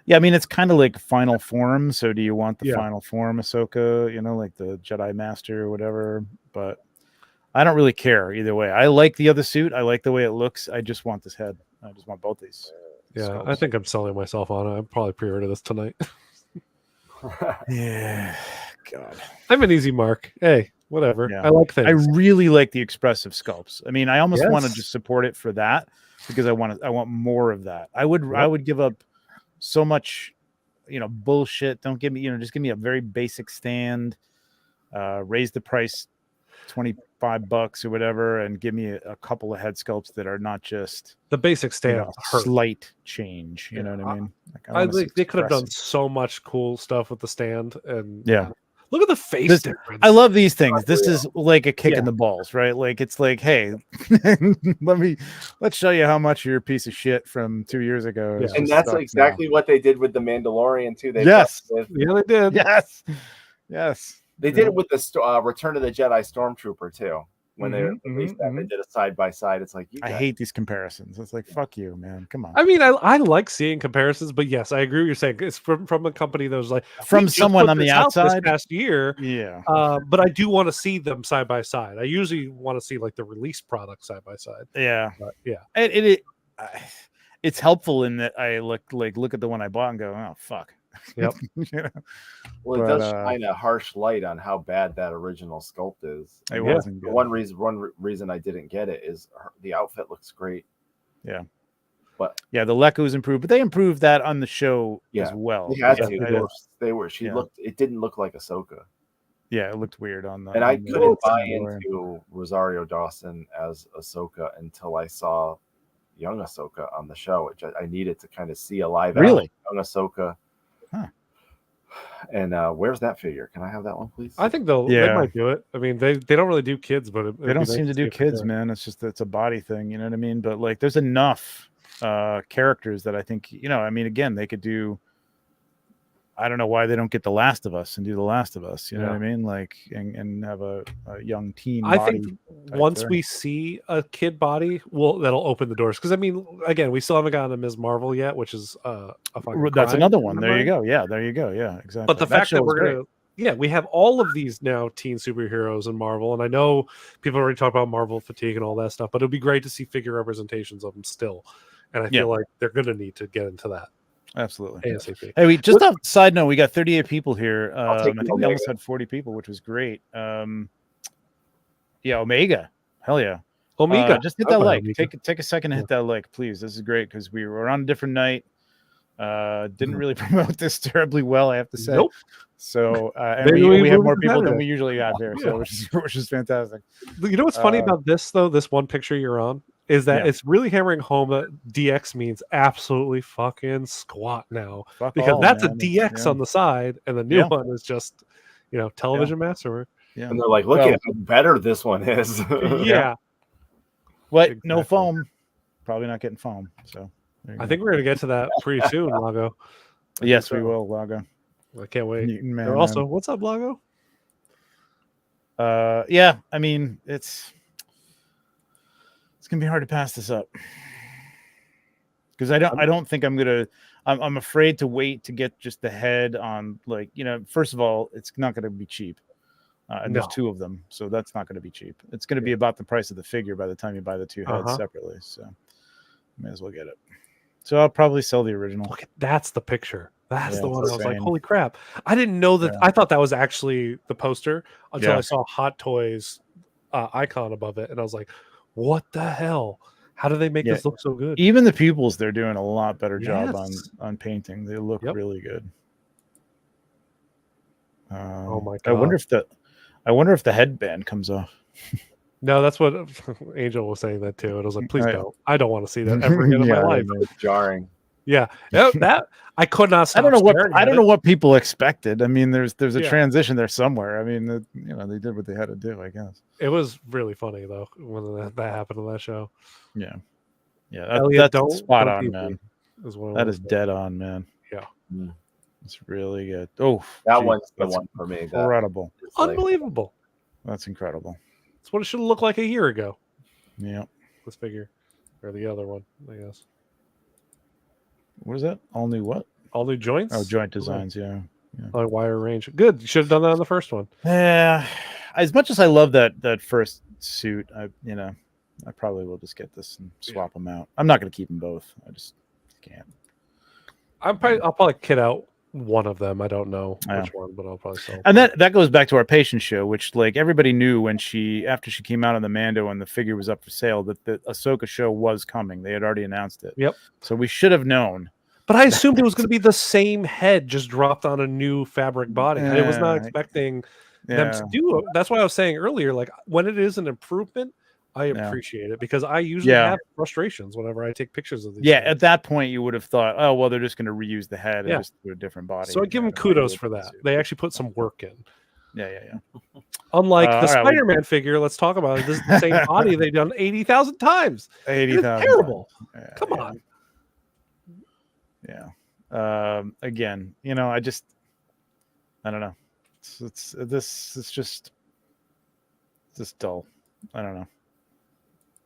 Yeah, I mean, it's kind of like final form. So do you want the final form Ahsoka, like the Jedi Master or whatever? But I don't really care either way. I like the other suit. I like the way it looks. I just want this head. I just want both these.
Yeah,
skulls.
I think I'm selling myself on it. I'll probably pre-order this tonight.
Yeah, God.
I'm an easy mark. Hey, whatever.
Yeah.
I like things.
I really like the expressive sculpts. I mean, I almost want to just support it for that because I want more of that. I would give up so much, bullshit. Don't give me, just give me a very basic stand. Raise the price $25 or whatever, and give me a couple of head sculpts that are not just
the basic stand.
Slight change. You know what I mean?
I think they could have done so much cool stuff with the stand, and look at the face difference.
I love these things. This is like a kick in the balls, right? Like it's like, hey, let's show you how much you're a piece of shit from 2 years ago.
Yeah. And that's exactly what they did with the Mandalorian too.
They did.
Yes.
They did it with the Return of the Jedi Stormtrooper too. when they released that. They did a side by side. It's like
I hate these comparisons. It's like fuck you, man. Come on.
I mean, I like seeing comparisons, but yes, I agree with you saying it's from a company that was like
from someone on the outside
this past year.
Yeah.
But I do want to see them side by side. I usually want to see like the release product side by side.
Yeah.
But, yeah.
It's helpful in that I look at the one I bought and go, oh fuck.
Yep.
You know?
Well, it does shine a harsh light on how bad that original sculpt is.
It wasn't good.
One reason I didn't get it is the outfit looks great.
Yeah.
But
yeah, the Lekko's improved, but they improved that on the show as well.
They had to. They were. She looked. It didn't look like Ahsoka.
Yeah, it looked weird on the.
And I couldn't buy into Rosario Dawson as Ahsoka until I saw young Ahsoka on the show, which I needed to kind of see a live
really
young Ahsoka.
Huh.
And where's that figure? Can I have that one, please?
I think they might do it. I mean, they don't really do kids, but
they don't seem to do kids, man. It's just it's a body thing, you know what I mean? But like, there's enough characters that I think, you know, I mean, again, they could do. I don't know why they don't get The Last of Us and do The Last of Us. You know what I mean? Like, and have a young teen.
I think once we see a kid body, that'll open the doors. Because I mean, again, we still haven't gotten a Ms. Marvel yet, which is a fucking
that's another one. There you go. Yeah, there you go. Yeah, exactly.
But the fact that we're we have all of these now teen superheroes in Marvel, and I know people already talk about Marvel fatigue and all that stuff, but it'd be great to see figure representations of them still. And I feel like they're going to need to get into that.
Absolutely.
ASAP.
Hey, we just a side note, we got 38 people here. I think we almost had 40 people, which was great. Yeah, Omega. Hell yeah.
Omega.
Just hit that like. Take a second to hit that like, please. This is great because we were on a different night. Didn't really promote this terribly well, I have to say.
Nope.
So and we have more people than we usually have here, so which is fantastic.
You know what's funny about this though? This one picture you're on is that it's really hammering home that DX means absolutely fucking squat now. Because that's a DX on the side, and the new one is just, you know, television masterwork.
Yeah. And they're like, look at how better this one is.
What? No foam. Probably not getting foam. So
I think we're gonna get to that pretty soon, Lago.
Yes, we will, Lago.
I can't wait.
Newton, man,
also, what's up, Lago?
Yeah, I mean, it's gonna be hard to pass this up because I don't think I'm afraid to wait to get just the head on, like, you know, first of all, it's not gonna be cheap. And there's two of them, so that's not going to be cheap. It's going to be about the price of the figure by the time you buy the two heads separately. So, may as well get it. So I'll probably sell the original.
Look, that's the picture. That's the one I was like, holy crap! I didn't know that. I thought that was actually the poster until I saw Hot Toys icon above it, and I was like, what the hell? How do they make this look so good?
Even the pupils, they're doing a lot better job on painting. They look really good.
Oh my god!
I wonder if the headband comes off.
No, that's what Angel was saying that too. And I was like, please don't. I don't want to see that ever again in my life.
It's jarring.
Yeah, that I could not stop.
I don't know what people expected. I mean, there's a transition there somewhere. I mean, you know, they did what they had to do, I guess.
It was really funny though when that happened on that show.
Yeah,
that's
spot on, man. That is dead on, man.
Yeah.
It's really good. Oh,
that one's the one for me.
Incredible.
Unbelievable.
That's incredible.
That's what it should have looked like a year ago.
Yeah.
This figure. Or the other one, I guess.
What is that? All new what?
All new joints?
Oh, joint designs, yeah.
Like wire range. Good. You should have done that on the first one.
Yeah. As much as I love that first suit, I probably will just get this and swap them out. I'm not going to keep them both. I just can't.
I'll probably kit out one of them. I don't know which one, but I'll probably sell.
And that goes back to our Patience show, which, like, everybody knew when after she came out on the Mando and the figure was up for sale, that the Ahsoka show was coming. They had already announced it.
Yep.
So we should have known.
But I assumed it was going to be the same head just dropped on a new fabric body. I was not expecting them to do it. That's why I was saying earlier, like, when it is an improvement, I appreciate it because I usually have frustrations whenever I take pictures of these.
Yeah, at that point you would have thought, oh well, they're just going to reuse the head and just do a different body.
So I give them kudos for that. They actually put some work in.
Yeah.
Unlike the Spider-Man figure, let's talk about it. This is the same body they've done 80,000 times.
80,000.
Terrible. Come on.
Yeah. Again, you know, I don't know. It's just dull. I don't know.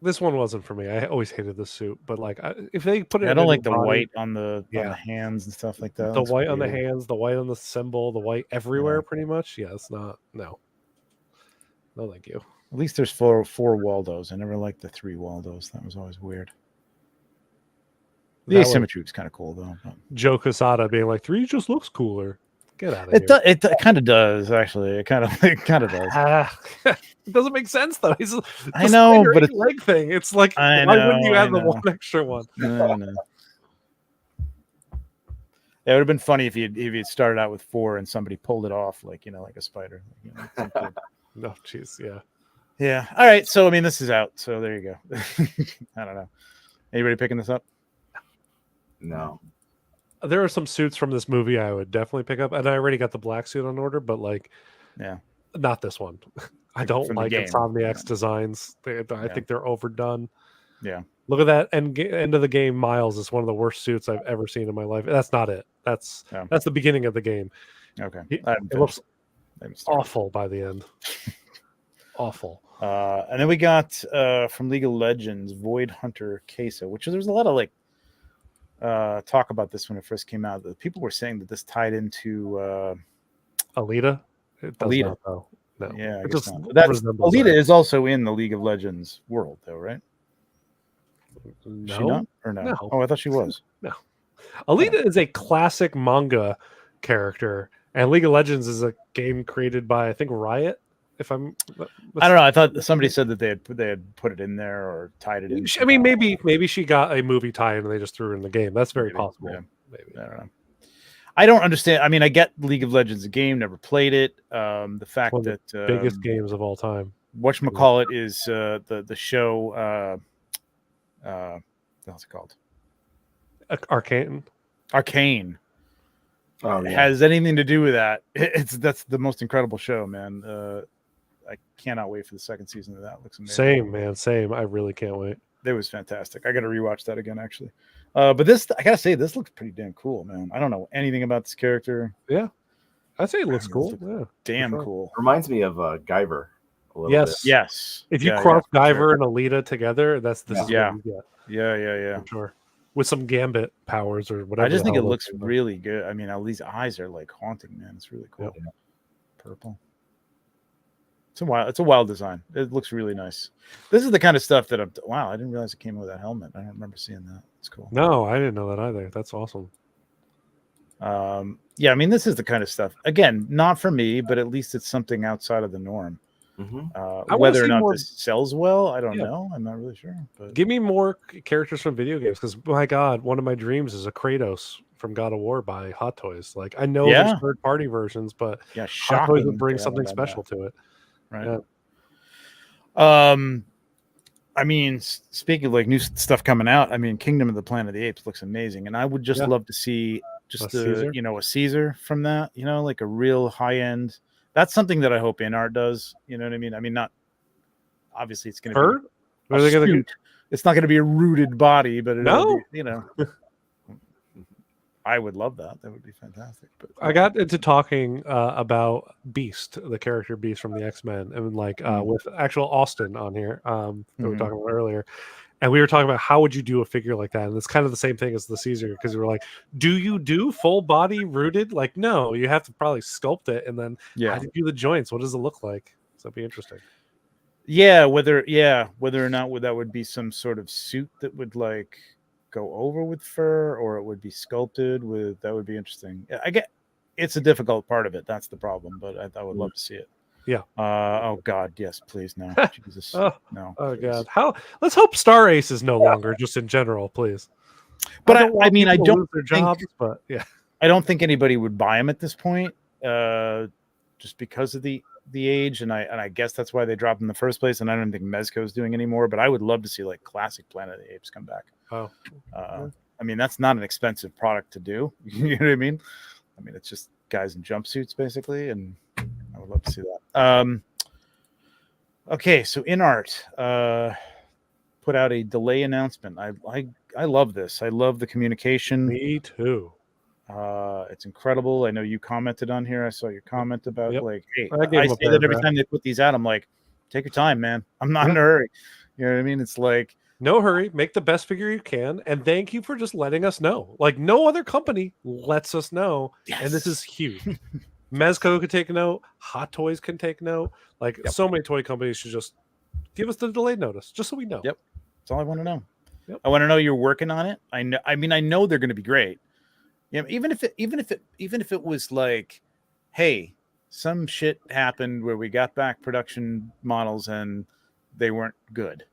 This one wasn't for me. I always hated the suit, but like if they put it,
I don't like the white on the hands and stuff like that.
The white on the hands, the white on the symbol, the white everywhere, pretty much. Yeah, it's not. No, thank you.
At least there's four Waldos. I never liked the 3 Waldos. That was always weird. The asymmetry was kind of cool though.
Joe Quesada being like 3 just looks cooler. Get out of here.
It kind of does actually. It kind of does.
It doesn't make sense though.
I know, but
it's leg thing. It's like why wouldn't you add the one extra one?
No. It would have been funny if you started out with 4 and somebody pulled it off like a spider.
No, jeez, yeah.
Yeah. All right. So I mean, this is out. So there you go. I don't know. Anybody picking this up?
No.
There are some suits from this movie I would definitely pick up, and I already got the black suit on order, but like, not this one. I don't like Insomniac's designs. I think they're overdone.
Yeah.
Look at that end of the game. Miles is one of the worst suits I've ever seen in my life. That's not it. That's the beginning of the game.
Okay.
It looks awful by the end. Awful.
And then we got from League of Legends, Void Hunter Queso, which there's a lot of like talk about this when it first came out. The people were saying that this tied into
Alita. It does
Alita.
Not, though. No.
Yeah, Alita is also in the League of Legends world, though, right?
No.
Is she not? Or no? Oh, I thought she was.
No. Alita is a classic manga character, and League of Legends is a game created by I think Riot. I don't
know. I thought somebody said that they had put it in there or tied it in.
I mean, maybe she got a movie tie-in and they just threw it in the game. That's very possible.
Yeah. Maybe. I don't know. I don't understand. I mean, I get League of Legends a game, never played it. The fact that
biggest games of all time.
Whatchamacallit is the show. What's it called?
Arcane.
Has anything to do with that? That's the most incredible show, man. I cannot wait for the second season of that. It looks amazing.
Same, man. Same. I really can't wait.
It was fantastic. I got to rewatch that again, actually. But this, I gotta say, this looks pretty damn cool, man. I don't know anything about this character.
Yeah, I'd say it looks cool.
Damn cool.
Reminds me of Guyver a little bit.
Yes.
If you cross Guyver and Alita together, that's the
Yeah.
For sure. With some Gambit powers or whatever.
I just think it looks really good. I mean, these eyes are like haunting, man. It's really cool.
Yep.
Purple. It's a wild design. It looks really nice. This is the kind of stuff that I didn't realize it came with that helmet. I don't remember seeing that. It's cool.
No, I didn't know that either. That's awesome.
Yeah, I mean, this is the kind of stuff. Again, not for me, but at least it's something outside of the norm.
Mm-hmm.
Whether or not this sells well, I don't know. I'm not really sure. But
give me more characters from video games because, my God, one of my dreams is a Kratos from God of War by Hot Toys. Like, I know there's third-party versions, but Hot Toys would bring something special to it.
Right. Yeah. I mean, speaking of like new stuff coming out, I mean, Kingdom of the Planet of the Apes looks amazing, and I would just love to see just a Caesar from that. Like a real high end. That's something that I hope InArt does. You know what I mean? I mean, not obviously it's going to be it's not going to be a rooted body, but be, I would love that. That would be fantastic. But
I got into talking about Beast, the character Beast from the X-Men, and with actual Austin on here that we were talking about earlier. And we were talking about how would you do a figure like that? And it's kind of the same thing as the Caesar, because we were like, do you do full body rooted? Like, no, you have to probably sculpt it and then how do you do the joints? What does it look like? So that'd be interesting.
Yeah, whether or not that would be some sort of suit that would like go over with fur, or it would be sculpted with. That would be interesting. I get it's a difficult part of it. That's the problem, but I would love to see it.
Yeah.
Oh God, yes, please, no. Jesus, no.
Oh God, let's hope Star Ace is no longer just in general, please.
But I mean, I don't
their jobs, but yeah,
I don't think anybody would buy him at this point, just because of the age, and I guess that's why they dropped him in the first place. And I don't think Mezco's doing anymore. But I would love to see like classic Planet of the Apes come back.
Oh,
I mean, that's not an expensive product to do. You know what I mean? I mean, it's just guys in jumpsuits basically, and I would love to see that. Okay, so InArt put out a delay announcement. I love this. I love the communication.
Me too.
It's incredible. I know you commented on here. I saw your comment about like, hey,
I
say that every time they put these out, I'm like, take your time, man. I'm not in a hurry. You know what I mean? It's like,
no hurry, make the best figure you can, and thank you for just letting us know. Like no other company lets us know, and this is huge. Mezco could take note, Hot Toys can take note. Like so many toy companies should just give us the delayed notice, just so we know.
Yep, that's all I want to know.
Yep.
I want to know you're working on it. I know. I mean, I know they're going to be great. Yeah, even if it was like, hey, some shit happened where we got back production models and they weren't good.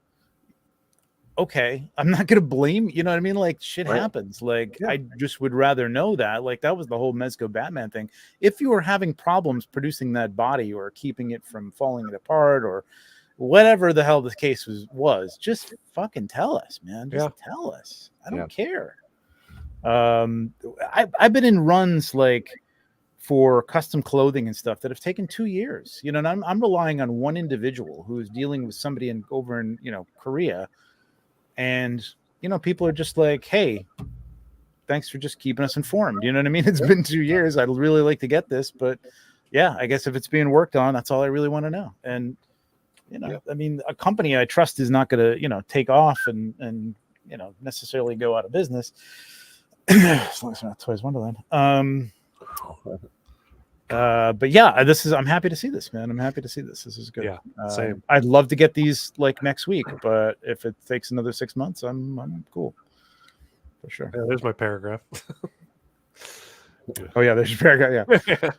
Okay, I'm not gonna blame, you know what I mean? Like shit happens. Like I just would rather know that. Like that was the whole Mezco Batman thing. If you were having problems producing that body or keeping it from falling apart or whatever the hell the case was, just fucking tell us, man. Just tell us. I don't care. I've been in runs like for custom clothing and stuff that have taken 2 years. You know, and I'm relying on one individual who's dealing with somebody over in Korea. And, people are just like, hey, thanks for just keeping us informed. You know what I mean? It's been 2 years. I'd really like to get this. But, yeah, I guess if it's being worked on, that's all I really want to know. And, I mean, a company I trust is not going to, take off and necessarily go out of business. As long as it's not Toys Wonderland. But yeah, I'm happy to see this, man. I'm happy to see this. This is good.
Yeah, same.
I'd love to get these like next week, but if it takes another 6 months, I'm cool for sure.
Yeah, there's my paragraph.
Oh yeah, there's your paragraph. Yeah,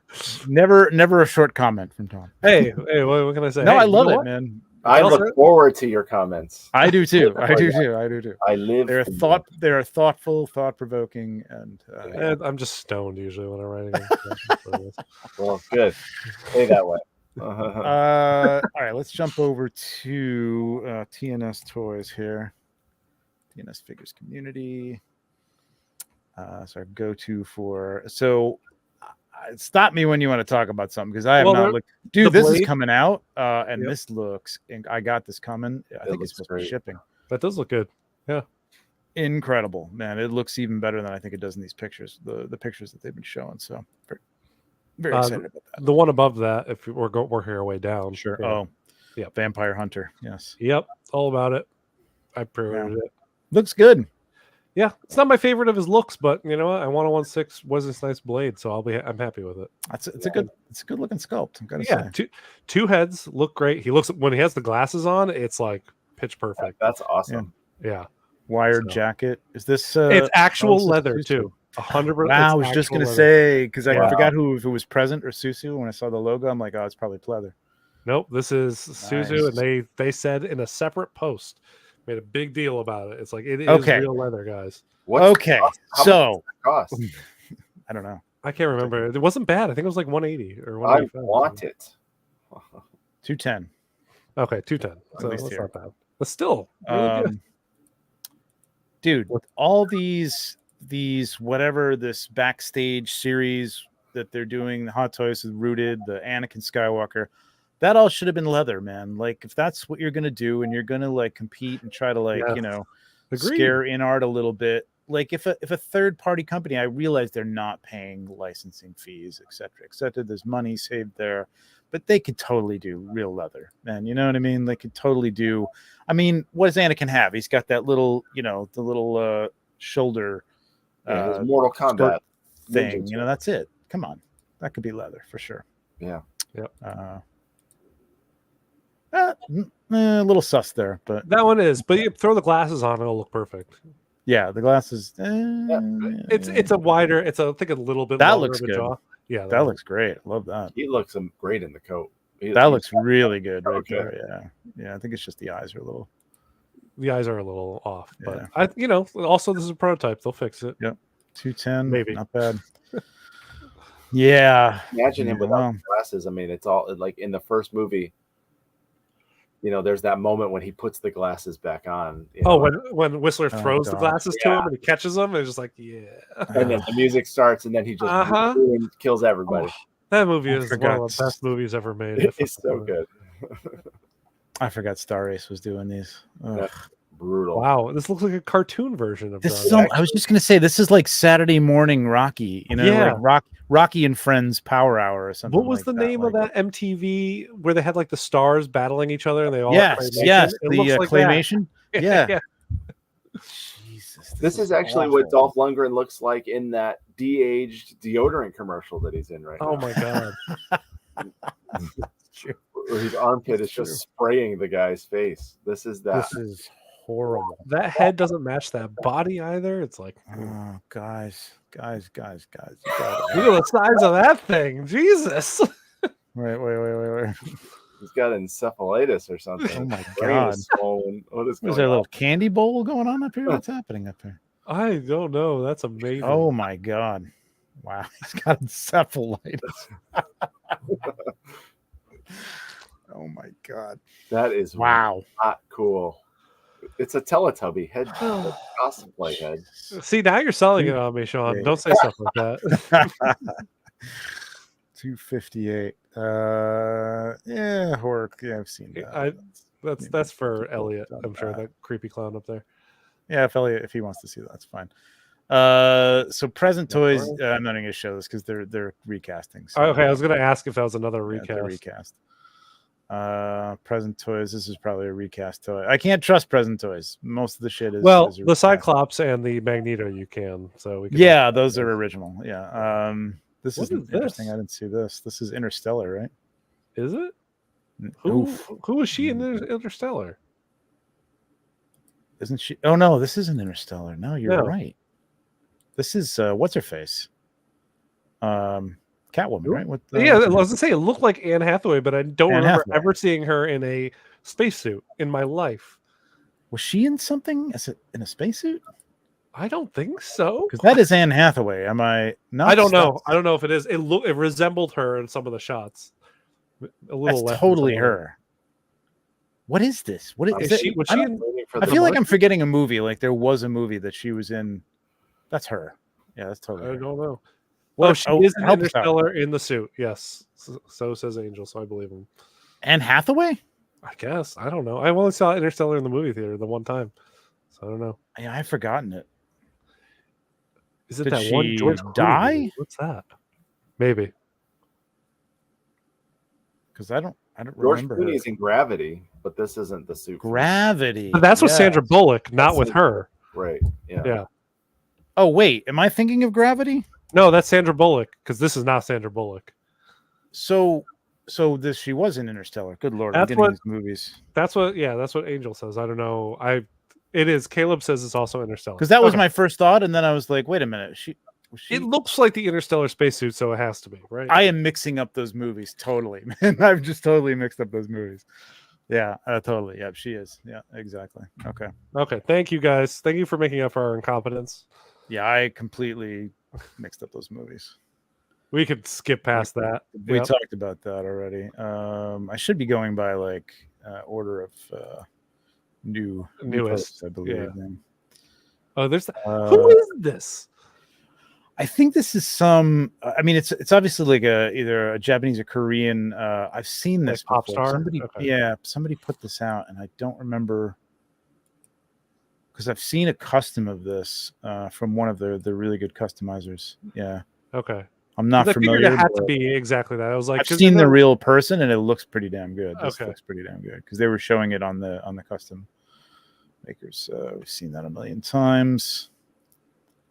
never a short comment from Tom.
Hey, what can I say?
No,
hey,
I love it, man.
I look forward to your comments.
I do too. I do too.
I live.
They're thoughtful, thought-provoking, and
I'm just stoned usually when I'm writing.
Well, good. Stay that way.
All right, let's jump over to TNS Toys here. TNS Figures Community. So our go-to stop me when you want to talk about something because I have not looked. Dude, this is coming out, and this looks. I got this coming. I think it's supposed to be shipping.
That does look good. Yeah,
incredible, man. It looks even better than I think it does in these pictures. The pictures that they've been showing. So very excited about that.
The one above that, if we're working our way down.
Sure.
Yeah.
Oh, yeah. Vampire Hunter. Yes.
Yep. All about it. I pre-ordered it.
Looks good.
Yeah, it's not my favorite of his looks, but you know what? I want a 1/6 was this nice blade, so I'm happy with it.
It's a good looking sculpt. I'm gonna say.
Two heads look great. He looks when he has the glasses on, it's like pitch perfect.
That's awesome.
Yeah.
Wired jacket. Is this?
It's actual leather too. 100%.
Wow, I was just gonna say because I forgot if it was Present or Susu. When I saw the logo, I'm like, oh, it's probably pleather.
Nope, this is Suzu, and they said in a separate post. Made a big deal about it. It's like it is real leather, guys.
Okay, so
cost?
I don't know.
I can't remember. It wasn't bad. I think it was like 180 or
185. I want it.
210.
Okay, 210. So that's not bad. But still, really good.
Dude, with all these whatever this backstage series that they're doing, the Hot Toys with Rooted, the Anakin Skywalker. That all should have been leather, man. Like if that's what you're gonna do and you're gonna like compete and try to scare in art a little bit. Like if a third party company, I realize they're not paying licensing fees, etc. There's money saved there, but they could totally do real leather, man. You know what I mean? They could totally do. I mean, what does Anakin have? He's got that little, the little shoulder,
his Mortal Kombat
thing. That's it. Come on, that could be leather for sure.
Yeah.
Yep.
A little sus there, but
that one is. But you throw the glasses on, it'll look perfect.
Yeah, the glasses.
It's a wider. It's I think a little bit.
That looks good.
Jaw. Yeah,
that looks great. I love that.
He looks great in the coat.
That looks really good right there. Yeah. I think it's just the eyes are a little.
The eyes are a little off, but also this is a prototype. They'll fix it.
Yep, 210,
maybe
not bad. Yeah,
imagine him without glasses. I mean, it's all like in the first movie. There's that moment when he puts the glasses back on.
When Whistler throws the glasses to him and he catches them, and it's just like,
and then the music starts, and then he just kills everybody.
That movie is one of the best movies ever made.
It's so good.
I forgot Star Race was doing these.
brutal.
Wow, this looks like a cartoon version of
this. I was just gonna say this is like Saturday Morning Rocky, like Rocky and Friends Power Hour or something.
What was the name of that MTV where they had like the stars battling each other and they all
yes, it looks like claymation. Yeah.
Jesus, this is actually awful. What Dolph Lundgren looks like in that de-aged deodorant commercial that he's in right now.
Oh my god.
Where his armpit is just spraying the guy's face. This is
horrible.
That head doesn't match that body either. It's like,
oh, guys.
Look at the size of that thing. Jesus.
Wait.
He's got encephalitis or something.
Oh my god.
What is
there a little candy bowl going on up here? What's happening up here?
I don't know. That's amazing.
Oh my god. Wow. He's got encephalitis. Oh my god.
That is
not
cool. It's a Teletubby head, cosplay head.
See, now you're selling it on me, Sean. Don't say stuff like that.
258. Horror. Yeah, I've seen that.
That's for Elliot. I'm sure that creepy clown up there.
Yeah, if Elliot, if he wants to see that, that's fine. So Present Toys. I'm not going to show this because they're recasting. So
okay, I was going to ask if that was another recast.
Recast. Present Toys. This is probably a recast toy. I can't trust Present Toys. Most of the shit is
the Cyclops and the Magneto. You can
those are original. Yeah. This is interesting. I didn't see this. This is Interstellar, right?
Is it? Who is she in Interstellar?
Isn't she? Oh no, this isn't Interstellar. No, you're right. This is what's her face? Catwoman, right?
I was gonna say it looked like Anne Hathaway, but I don't remember ever seeing her in a spacesuit in my life.
Was she in something? Is it in a spacesuit?
I don't think so.
Because that is Anne Hathaway. Am I not?
I don't know. I don't know if it is. It resembled her in some of the shots. A little.
That's totally her. What is this? What is it? I feel like I'm forgetting a movie. Like there was a movie that she was in. That's her. Yeah, that's totally.
I don't know. Well, she is an Interstellar in the suit. Yes. So says Angel. So I believe him.
Anne Hathaway?
I guess. I don't know. I only saw Interstellar in the movie theater the one time. So I don't know.
Yeah, I've forgotten it.
Is it that one George
die?
Movie? What's that? Maybe.
Because I don't
George
remember.
Clooney's in Gravity, but this isn't the suit.
Gravity.
But that's with Sandra Bullock, not with her.
Right. Yeah.
Yeah.
Oh wait, am I thinking of Gravity?
No, that's Sandra Bullock because this is not Sandra Bullock.
So she was in Interstellar. Good lord,
that's
I'm getting these movies.
That's what Angel says. I don't know. It is. Caleb says it's also Interstellar.
Because that was my first thought, and then I was like, wait a minute.
It looks like the Interstellar spacesuit, so it has to be, right?
I am mixing up those movies totally, man. I've just totally mixed up those movies. Yeah, totally. Yeah, she is. Yeah, exactly. Okay.
Thank you, guys. Thank you for making up for our incompetence.
Yeah, I completely mixed up those movies.
We could skip past that.
We talked about that already. I should be going by like order of newest, posts, I believe. Yeah.
Oh, there's who is this?
I think this is some. I mean, it's obviously like either a Japanese or Korean. I've seen this
like pop star.
Somebody put this out, and I don't remember because I've seen a custom of this from one of the really good customizers. Yeah.
Okay.
I'm not familiar.
It had to be exactly that. I was like,
I've seen the real person, and it looks pretty damn good. This
looks
pretty damn good because they were showing it on the custom makers. We've seen that a million times.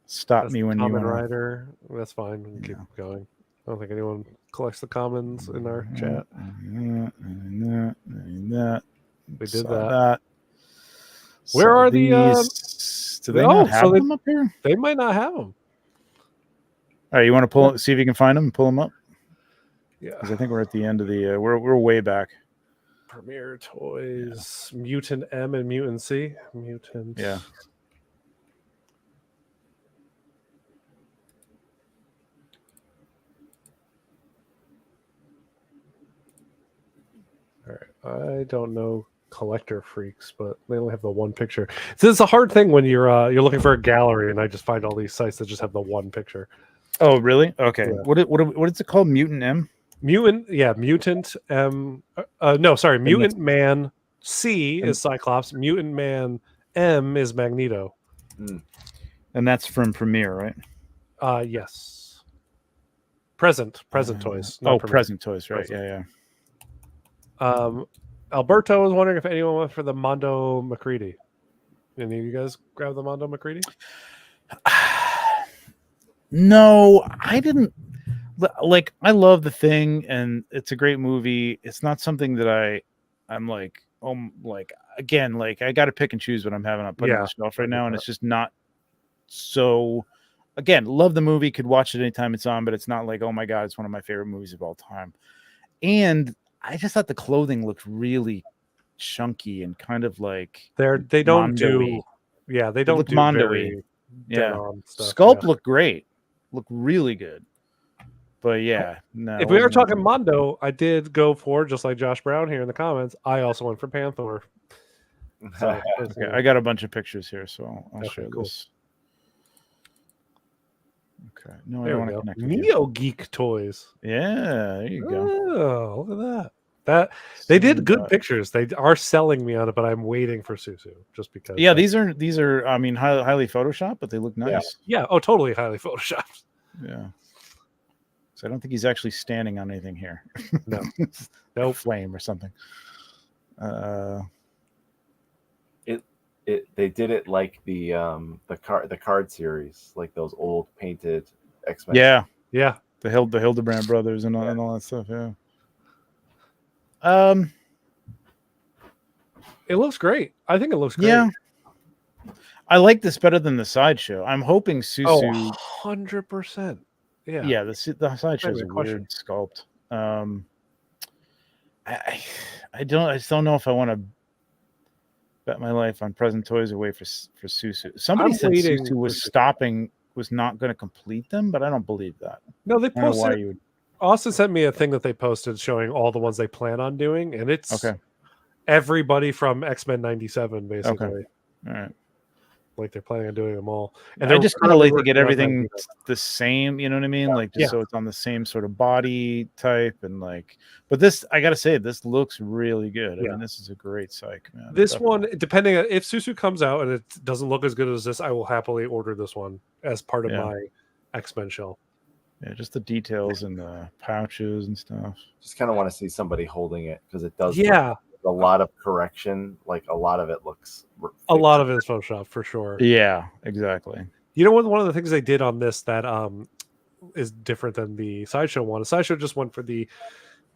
Stop me when you want.
Rider. That's fine. We can keep going. I don't think anyone collects the commons in our chat. We did that. Where are these?
Do they not have them up here?
They might not have them.
All right, you want to see if you can find them and pull them up?
Yeah,
because I think we're at the end of the. We're way back.
Premier Toys, Mutant M and Mutant C. Mutant.
Yeah.
All right, I don't know collector freaks, but they only have the one picture. So it's a hard thing when you're looking for a gallery, and I just find all these sites that just have the one picture.
Oh, really? Okay. Yeah. What is it called? Mutant M?
Mutant M. Mutant Man C is Cyclops. Mutant Man M is Magneto.
And that's from Premiere, right?
Yes. Present toys.
Present toys, right? Present.
Yeah. Alberto was wondering if anyone went for the Mondo McCready. Any of you guys grab the Mondo McCready?
No, I didn't. Like, I love The Thing, and it's a great movie. It's not something that I'm like, again, like, I got to pick and choose what I'm having on putting on the shelf right now, and it's just not so. Again, love the movie, could watch it anytime it's on, but it's not like, oh my god, it's one of my favorite movies of all time. And I just thought the clothing looked really chunky and kind of like
they don't
Mondo-y.
They don't
look
do
Mondo-y.
stuff.
Sculpt looked great, looked really good. But no.
If we are talking Mondo, I did go for, just like Josh Brown here in the comments, I also went for Panther.
So, okay, I got a bunch of pictures here, so I'll share this. Okay. No, I don't want to connect with
Neo Geek Toys.
Yeah, there you go.
Oh, look at that. They did good pictures. They are selling me on it, but I'm waiting for Susu just because.
Yeah, these are I mean, highly photoshopped, but they look nice.
Yeah. Oh, totally highly photoshopped.
Yeah. So I don't think he's actually standing on anything here.
No
flame or something.
They did it like the card series, like those old painted X-Men.
Yeah.
The Hildebrand brothers and all that stuff. Yeah.
It looks great. I think it looks great.
Yeah. I like this better than the Sideshow. I'm hoping Susu.
100%. Yeah.
Yeah. The Sideshow is a weird sculpt. I just don't know if I want to bet my life on Present Toys away for Susu. Somebody said Susu was not going to complete them, but I don't believe that.
No, they posted. Austin sent me a thing that they posted showing all the ones they plan on doing, and it's everybody from X-Men 97, basically.
Okay. All right.
Like they're planning on doing them all. And
I just kind of like to get everything the same, you know what I mean? Like so it's on the same sort of body type and like, but this, I got to say, this looks really good. I mean, this is a great psych, man.
This one, depending on if Susu comes out and it doesn't look as good as this, I will happily order this one as part of my X-Men shelf.
Yeah, just the details and the pouches and stuff.
Just kind of want to see somebody holding it because it does.
Yeah.
A lot of correction, like a lot of it looks fake.
A lot of it is Photoshop for sure.
Yeah, exactly.
You know what? One of the things they did on this that is different than the Sideshow one. The Sideshow just went for the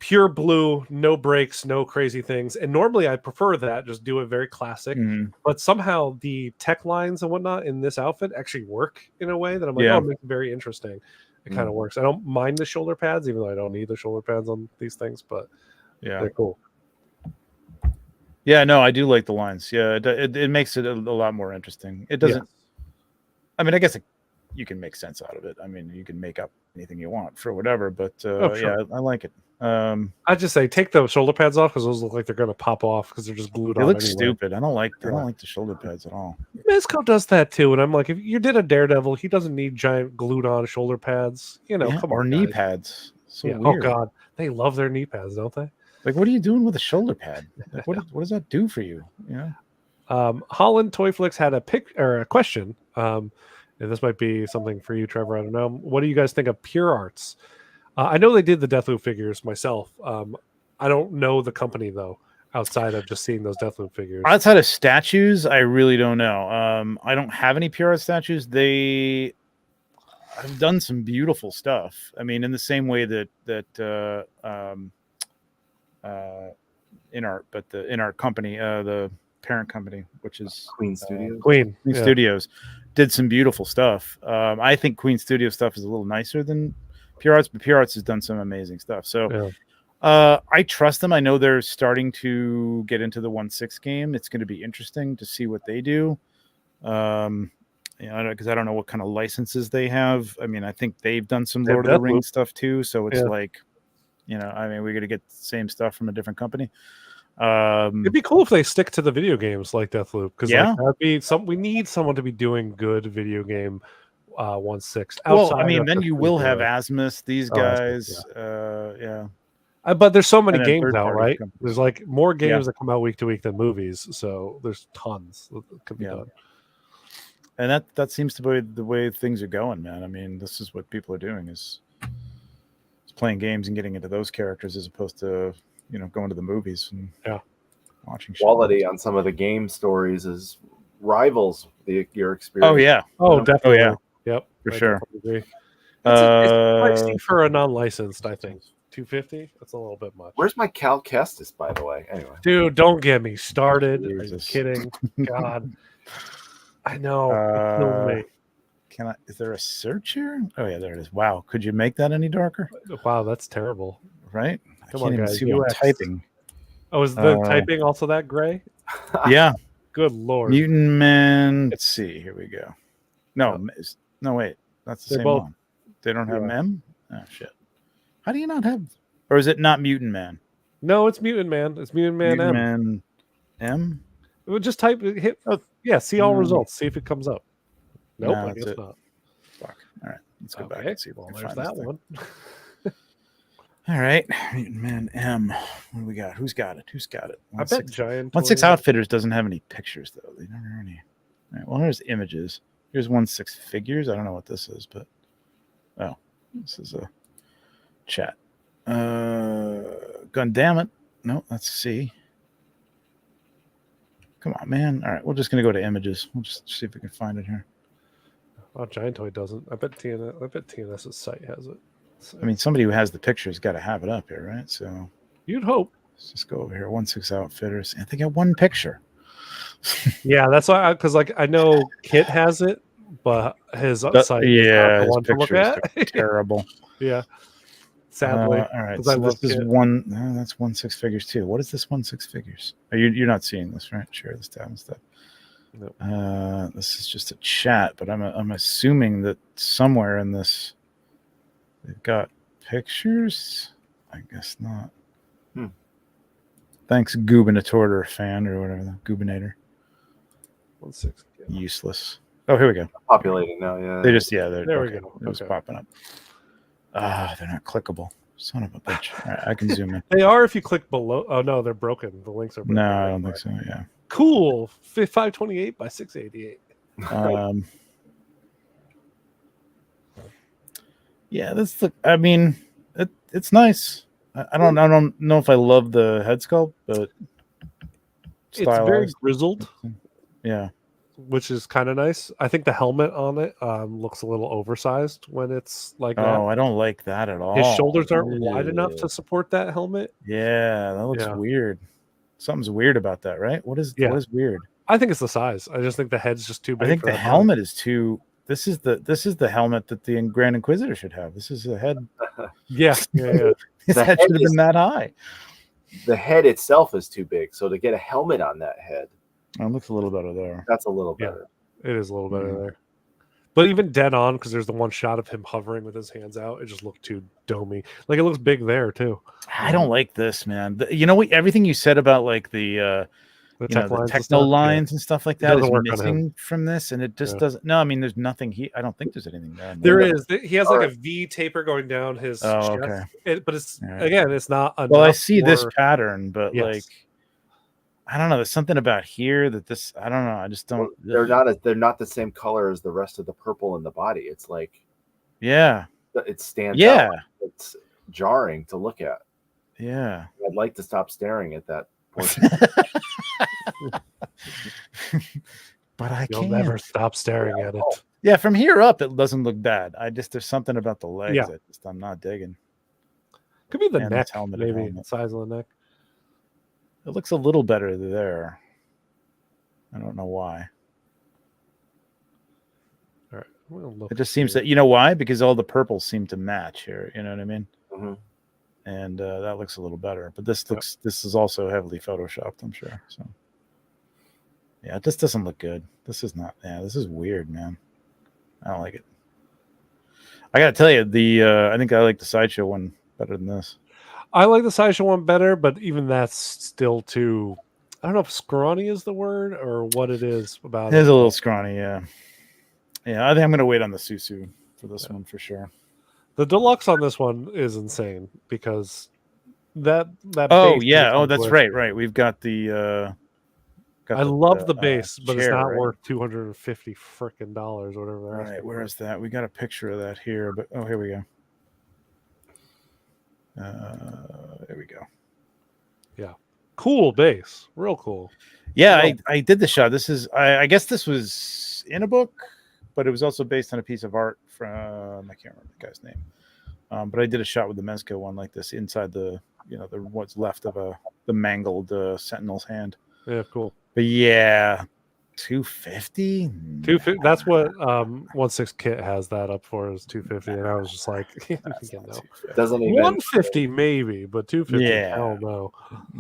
pure blue, no breaks, no crazy things. And normally I prefer that, just do it very classic. But somehow the tech lines and whatnot in this outfit actually work in a way that I'm like, oh, it's very interesting. It kind of works. I don't mind the shoulder pads, even though I don't need the shoulder pads on these things, but they're cool.
Yeah, no, I do like the lines. Yeah, it makes it a lot more interesting. It doesn't. I mean, I guess you can make sense out of it. I mean, you can make up anything you want for whatever, but yeah, I like it.
I just say take the shoulder pads off because those look like they're going to pop off because they're just glued on.
They look stupid. I don't like the shoulder pads at all.
Mezco does that too, and I'm like, if you did a Daredevil, he doesn't need giant glued on shoulder pads. You know, come on,
or knee pads. So weird.
Oh God, they love their knee pads, don't they?
Like, what are you doing with a shoulder pad? Like, what does that do for you? Yeah.
Holland Toyflix had a question. And this might be something for you, Trevor. I don't know. What do you guys think of Pure Arts? I know they did the Deathloop figures myself. I don't know the company though, outside of just seeing those Deathloop figures.
Outside of statues, I really don't know. I don't have any Pure Arts statues. They have done some beautiful stuff. I mean, in the same way that InArt, but the InArt company, the parent company, which is
Queen Studios.
Queen Studios did some beautiful stuff. I think Queen Studio stuff is a little nicer than Pure Arts, but Pure Arts has done some amazing stuff. So I trust them. I know they're starting to get into the 1/6 game. It's going to be interesting to see what they do. Because I don't know what kind of licenses they have. I mean, I think they've done some Lord of the Rings stuff too. So it's like, I mean, we're going to get the same stuff from a different company.
It'd be cool if they stick to the video games like Deathloop, because that'd be we need someone to be doing good video game 1/6.
Well, I mean, then you will have Asmus, these guys.
But there's so many
And then
games out,
third-party
right?
companies.
There's like more games
Yeah.
that come out week to week than movies, so there's tons that could be done.
And that seems to be the way things are going, man. I mean, this is what people are doing is playing games and getting into those characters as opposed to, you know, going to the movies and watching shit.
Quality on some of the game stories is rivals your experience.
Oh yeah.
Oh, definitely.
Oh yeah.
Yep.
For sure.
Agree. It's pricey for a non-licensed, I think. $250? That's a little bit much.
Where's my Cal Kestis, by the way? Anyway.
Dude, don't get me started.
Jesus.
Are you kidding? God. I know. It killed me.
Is there a search here? Oh yeah, there it is. Wow. Could you make that any darker?
Wow, that's terrible.
Right?
Come
I can't
on,
even
guys.
see what I'm typing.
Oh, is the typing also that gray?
Yeah.
Good Lord.
Mutant Man. Let's see. Here we go. No, wait. That's the same one. They don't have M? Oh, shit. How do you not have... Or is it not Mutant Man?
No, it's Mutant Man. It's Mutant Man
Mutant
M.
Man M?
We'll just see all results. See if it comes up. Nope, I guess not.
Fuck. All right. Let's go back and see.
Well, there's that one.
All right. Mutant Man M. What do we got? Who's got it?
I bet Giant
1/6 Outfitters doesn't have any pictures, though. They don't have any. All right. Well, there's images. Here's 1/6 Figures. I don't know what this is, but... Oh, this is a chat. Gun damn it. No, that's C. Come on, man. All right. We're just going to go to images. We'll just see if we can find it here.
Oh, Giant Toy doesn't. I bet TNS's site has it. So.
I mean, somebody who has the picture's got to have it up here, right? So
you'd hope.
Let's just go over here. 1/6 Outfitters. I think I got one picture.
Yeah, that's why. Because like I know Kit has it, but his site is not the one to look at.
Terrible.
Yeah. Sadly.
All right. So this is one. No, that's 1/6 Figures too. What is this 1/6 Figures? You're not seeing this, right? Share this tab and stuff. Nope. This is just a chat, but I'm assuming that somewhere in this they've got pictures. I guess not. Thanks, Gubernator fan or whatever the Gubinator.
1/6.
Useless. Oh, here we go.
Populating now, yeah.
They just there
we go.
It was popping up. They're not clickable. Son of a bitch. All right, I can zoom in.
They are if you click below. Oh no, they're broken. The links are broken.
No, I don't think so. Yeah.
Cool. 528 by 688.
Yeah, I mean, it's nice. I don't know if I love the head sculpt, but
it's very grizzled.
Yeah,
which is kind of nice. I think the helmet on it looks a little oversized when it's like that.
Oh, I don't like that at all.
His shoulders aren't wide enough to support that helmet.
Yeah, that looks weird. Something's weird about that, right? What is weird?
I think it's the size. I just think the head's just too big.
I think the helmet is too. This is the helmet that the Grand Inquisitor should have. This is the head.
Yeah.
His head should have been that high.
The head itself is too big, so to get a helmet on that head,
it looks a little better there.
That's a little better.
It is a little better there. But even dead on, because there's the one shot of him hovering with his hands out, it just looked too domey. Like it looks big there too.
I don't like this, man. You know what? Everything you said about like the techno lines and stuff like that is missing from this, and it just doesn't. No, I mean, there's nothing. I don't think there's anything there.
There is. He has like a V taper going down his chest.
Okay.
But it's again, it's not.
Well, I see this pattern, but like, I don't know. There's something about here that this. I don't know. I just don't.
They're not the same color as the rest of the purple in the body. It's like, it stands out. It's jarring to look at.
Yeah,
I'd like to stop staring at that portion.
But I
You'll
can't.
never stop staring at it.
Yeah, from here up, it doesn't look bad. There's something about the legs that I'm not digging.
Could be the neck, maybe the size of the neck.
It looks a little better there. I don't know why.
All right,
it just seems that why? Because all the purples seem to match here. You know what I mean?
Mm-hmm.
And that looks a little better. But this is also heavily photoshopped, I'm sure. So yeah, this doesn't look good. This is not. Yeah, this is weird, man. I don't like it. I gotta tell you, I think I like the Sideshow one better than this.
I like the Sideshow one better, but even that's still too. I don't know if scrawny is the word or what it is about.
It is a little scrawny, yeah. Yeah, I think I'm gonna wait on the Susu for this one for sure.
The deluxe on this one is insane because that
Oh
base
yeah.
is
Oh, that's
delicious.
right. We've got the.
I love the base, but
chair,
it's not
right?
worth $250 frickin' dollars, whatever.
Right. Where is that? We got a picture of that here, but here we go. There we go.
Yeah, cool base, real cool.
Yeah, I did the shot. This is I guess this was in a book, but it was also based on a piece of art from I can't remember the guy's name. But I did a shot with the Mezco one like this inside the the what's left of the mangled Sentinel's hand.
Yeah, cool.
But yeah, 250.
250. That's what 1/6 kit has that up for is 250, and I was just like,
doesn't even
150 maybe, but 250.
Yeah.
Hell no.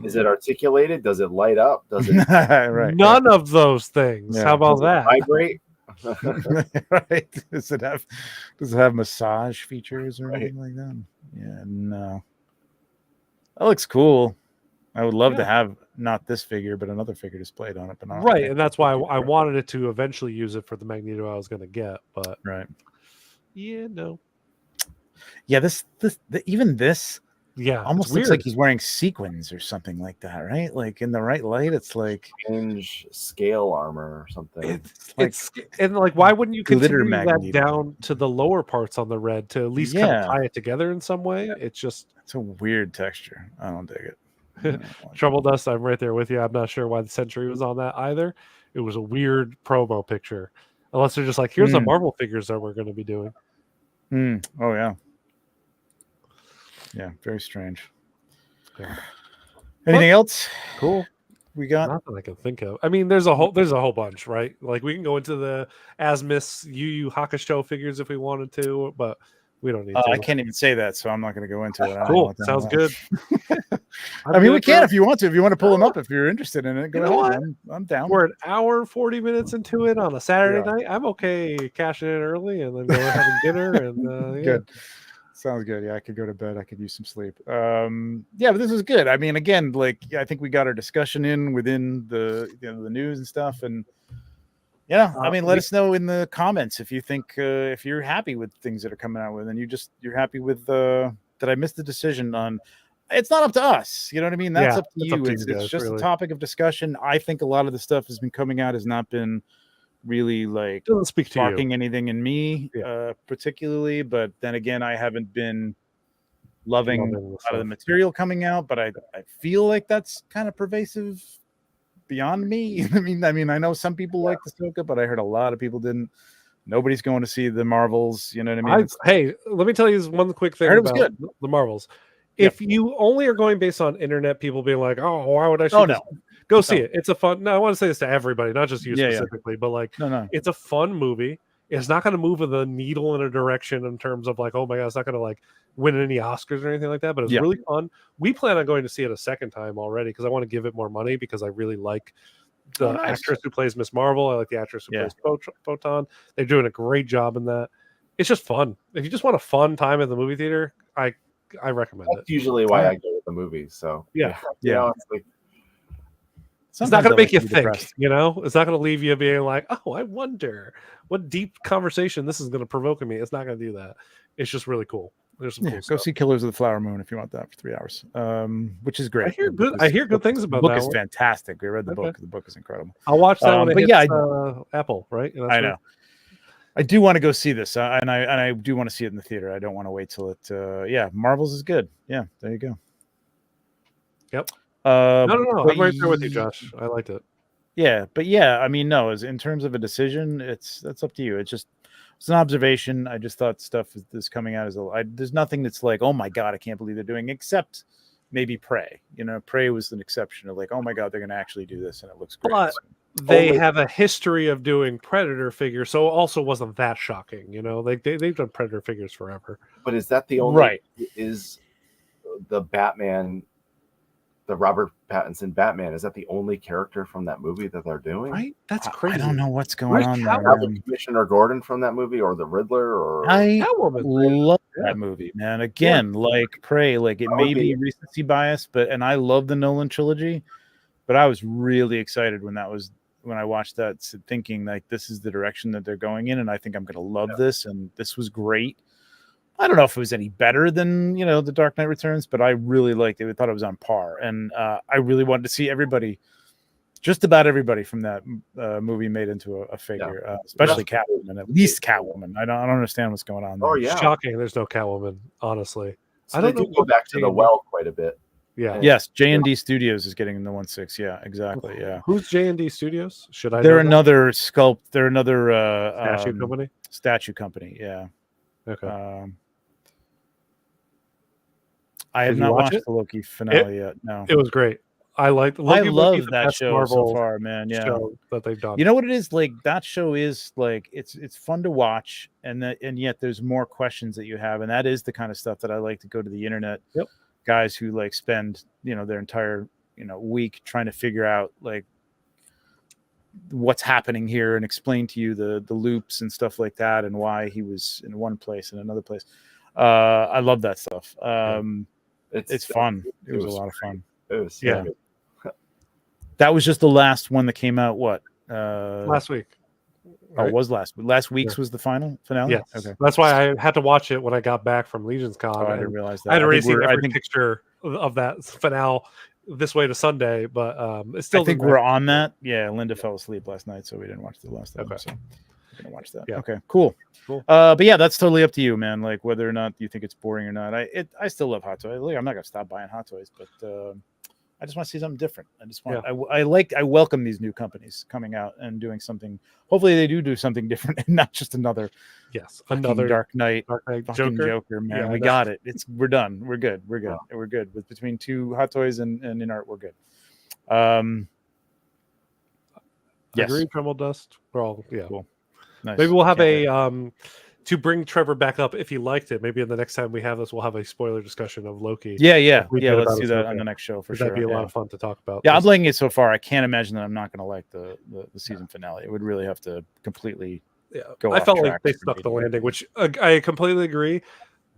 Is it articulated? Does it light up? Does it
right?
None of those things.
Yeah.
How about that?
Vibrate.
Right? Does it have massage features or anything like that? Yeah, no. That looks cool. I would love to have not this figure, but another figure displayed on it. But
right, and that's why I wanted it to eventually use it for the Magneto I was going to get. But
right,
yeah, no,
yeah. Even this,
yeah,
almost looks like he's wearing sequins or something like that, right? Like in the right light, it's like
strange scale armor or something.
And like, why wouldn't you continue that
Magneto
down to the lower parts on the red to at least kind of tie it together in some way? It's
a weird texture. I don't dig it.
Trouble Dust, I'm right there with you. I'm not sure why the Century was on that either. It was a weird promo picture, unless they're just like, here's the Marvel figures that we're going to be doing.
Oh yeah, very strange.
Yeah.
Anything else
cool
we got?
Nothing I can think of. I mean, there's a whole bunch, right? Like we can go into the Asmus Yu Yu Hakusho figures if we wanted to, but we don't need to.
I can't even say that, so I'm not going to go into it.
Cool. Sounds good.
I mean, we can if you want to. If you want to pull them up, if you're interested in it, go ahead. I'm down.
We're an hour and 40 minutes into it on a Saturday night. I'm okay cashing in early and then going having dinner. And
good. Sounds good. Yeah, I could go to bed. I could use some sleep. But this is good. I mean, again, I think we got our discussion in within the the news and stuff, and I mean, let us know in the comments if you think if you're happy with things that are coming out with, and you're happy with that I missed the decision on. It's not up to us. You know what I mean? That's up to you. It's just really a topic of discussion. I think a lot of the stuff has been coming out has not been really
doesn't speak to
sparking anything in me particularly. But then again, I haven't been loving a lot of the material coming out, but I feel like that's kind of pervasive beyond me. I mean, I know some people like the Ahsoka, but I heard a lot of people didn't. Nobody's going to see the Marvels. You know what I mean?
Hey, let me tell you one quick thing about the Marvels. If you only are going based on internet, people being like, "Oh, why would I see this?" Go see it. It's a fun. No, I want to say this to everybody, not just you specifically, but it's a fun movie. It's not going to move the needle in a direction in terms of like, oh my god, it's not going to like win any Oscars or anything like that. But it's really fun. We plan on going to see it a second time already because I want to give it more money because I really like the actress who plays Miss Marvel. I like the actress who plays Photon. They're doing a great job in that. It's just fun. If you just want a fun time at the movie theater, I recommend it.
That's usually why I go to the movies. So
it's not going to make you think, depressed. It's not going to leave you being like, oh, I wonder what deep conversation this is going to provoke in me. It's not going to do that. It's just really cool. There's some cool
stuff. Go see Killers of the Flower Moon if you want that for 3 hours, which is great.
I hear good things about that.
The book is fantastic. We read the book. The book is incredible.
I'll watch that when it hits Apple, right?
I know. I do want to go see this, and I do want to see it in the theater. I don't want to wait till it. Marvel's is good. Yeah, there you go.
Yep. No. I'm right there with you, Josh. I liked it.
Yeah, but I mean, no. As in terms of a decision, that's up to you. It's an observation. I just thought stuff is coming out there's nothing that's like, oh my god, I can't believe they're doing, except maybe Prey. Prey was an exception of like, oh my god, they're going to actually do this, and it looks great.
But they have a history of doing Predator figures, so it also wasn't that shocking. They've done Predator figures forever.
But is that the only is the Batman, the Robert Pattinson Batman? Is that the only character from that movie that they're doing?
Right, that's crazy.
I don't know what's going on there.
Commissioner Gordon from that movie, or the Riddler, or
I love that movie, man. Again, like Prey, like it may be recency bias, and I love the Nolan trilogy, but I was really excited when I watched that, thinking like this is the direction that they're going in, and I think I'm going to love this, and this was great. I don't know if it was any better than the Dark Knight Returns, but I really liked it. I thought it was on par, and I really wanted to see everybody. Just about everybody from that movie made into a figure, especially Catwoman. At least Catwoman. I don't understand what's going on there.
Oh yeah,
shocking. There's no Catwoman, honestly.
So I don't know. Go back to the well quite a bit.
Yeah.
Yes, J&D Studios is getting in the 1/6. Yeah, exactly. Yeah.
Who's J&D Studios? Should I?
They're another sculpt. They're another
statue company.
Statue company. Yeah.
Okay.
I have not watched the Loki finale yet. No,
it was great. I liked.
I love that show
Marvel
so far, man. Yeah,
show that they've done.
You know what it is like? That show is like it's fun to watch, and yet there's more questions that you have, and that is the kind of stuff that I like to go to the internet.
Yep.
Guys who like spend their entire week trying to figure out like what's happening here and explain to you the loops and stuff like that, and why he was in one place and another place. I love that stuff. It's fun. It was a lot of fun.
It was
good.
That was just the last one that came out. What?
Last week.
Right? Oh, it was last week. Last week's was the finale.
Yes.
Okay.
That's why I had to watch it when I got back from Legion's Con.
I didn't realize that.
I had already seen every picture of that finale this way to Sunday, but it's still.
I think we're on that. Yeah, Linda fell asleep last night, so we didn't watch the last episode. So we're gonna watch that. Yeah. Okay, cool. But yeah, that's totally up to you, man. Like whether or not you think it's boring or not. I still love Hot Toys. Like, I'm not gonna stop buying Hot Toys, but I just want to see something different. I just want. Yeah. I welcome these new companies coming out and doing something. Hopefully, they do something different and not just another.
Yes, another
Dark Knight Joker. Man, we got it. We're done. We're good. We're good. Wow. We're good. With between two Hot Toys and in art, we're good.
Yes. Green Tremble Dust. We're all
cool. Nice.
Maybe we'll have to bring Trevor back up if he liked it. Maybe in the next time we have this, we'll have a spoiler discussion of Loki.
Yeah. Let's do that on the next show for sure.
That'd be a lot of fun to talk about.
Yeah, I'm liking it so far. I can't imagine that I'm not going to like the season finale. It would really have to completely go.
I felt like they stuck the landing, which I completely agree.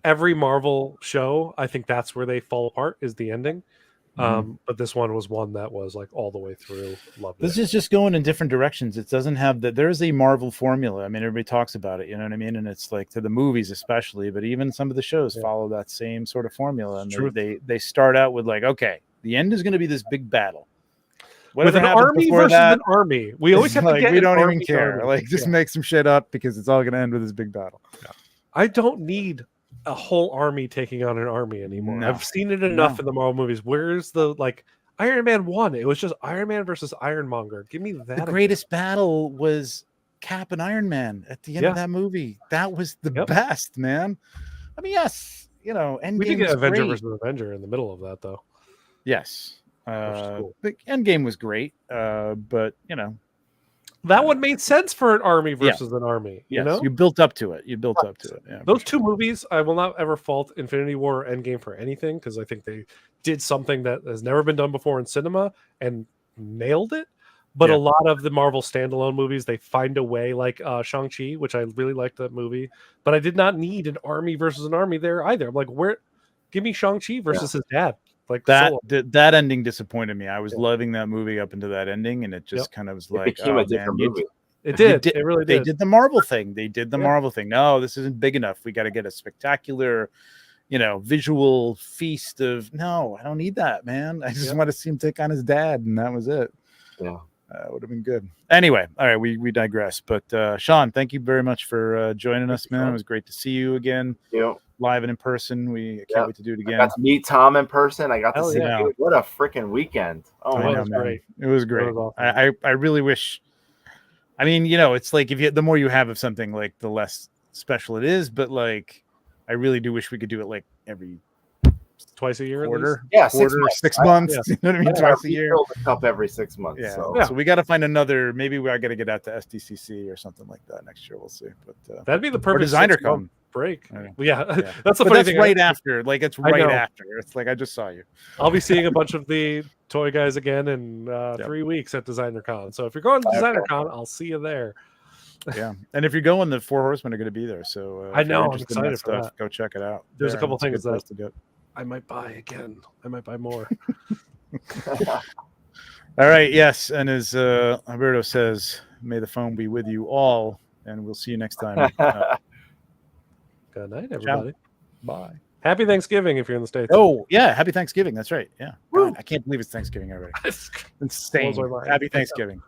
Every Marvel show, I think that's where they fall apart is the ending. But this one was one that was like all the way through. Loved
this is just going in different directions. It doesn't have that. There's a Marvel formula. I mean, everybody talks about it. You know what I mean? And it's like to the movies, especially, but even some of the shows follow that same sort of formula. And they start out with like, okay, the end is going to be this big battle.
Whatever with an army versus an army. We always have to get.
We don't even care. Army. Like, just make some shit up because it's all going to end with this big battle.
Yeah. I don't need a whole army taking on an army anymore. No. I've seen it enough in the Marvel movies. Where's the Iron Man 1? It was just Iron Man versus Ironmonger. Give me that.
The greatest battle was Cap and Iron Man at the end of that movie. That was the best, man. I mean, yes, Endgame.
We did get Avenger versus Avenger in the middle of that, though.
Yes, cool. The Endgame was great, but
that one made sense for an army versus an army.
You built up to it. Yeah,
those two movies, I will not ever fault Infinity War or Endgame for anything because I think they did something that has never been done before in cinema and nailed it. But a lot of the Marvel standalone movies, they find a way, like Shang-Chi, which I really liked that movie. But I did not need an army versus an army there either. I'm like, give me Shang-Chi versus his dad. Like
that ending disappointed me. I was loving that movie up into that ending, and it just kind of was like,
became a different movie.
It did. It really did.
They did the Marvel thing. Marvel thing. No, this isn't big enough. We got to get a spectacular, visual feast of. No, I don't need that, man. I just want to see him take on his dad, and that was it.
Yeah,
would have been good. Anyway, all right, we digress. But Sean, thank you very much for joining us, man. It was great to see you again.
Yeah.
Live and in person. We can't wait to do it again.
I got to meet Tom in person. I got to see you. What a freaking weekend. Oh,
it was great. It was great. It was awesome. I really wish. I mean, it's like the more you have of something, like the less special it is. But like, I really do wish we could do it like every
twice a year,
quarter,
yeah,
6 months. You know what I mean? Twice a year.
Up every 6 months.
Yeah. So we got to find another. Maybe I got to get out to SDCC or something like that next year. We'll see. But
that'd be the perfect
designer con.
Break. Yeah. That's the funny thing.
Right after. Like it's right after. It's like I just saw you.
I'll be seeing a bunch of the toy guys again in 3 weeks at Designer Con. So if you're going to Designer Con, I'll see you there.
Yeah. And if you're going, the Four Horsemen are going to be there. So
I know. I'm excited for that.
Go check it out.
There's a couple things that I might buy again. I might buy more.
All right. Yes. And as Alberto says, may the phone be with you all. And we'll see you next time.
Good night, everybody.
Ciao.
Bye. Happy Thanksgiving if you're in the States.
Oh, yeah. Happy Thanksgiving. That's right. Yeah. God, I can't believe it's Thanksgiving already. Insane. Happy Thanksgiving.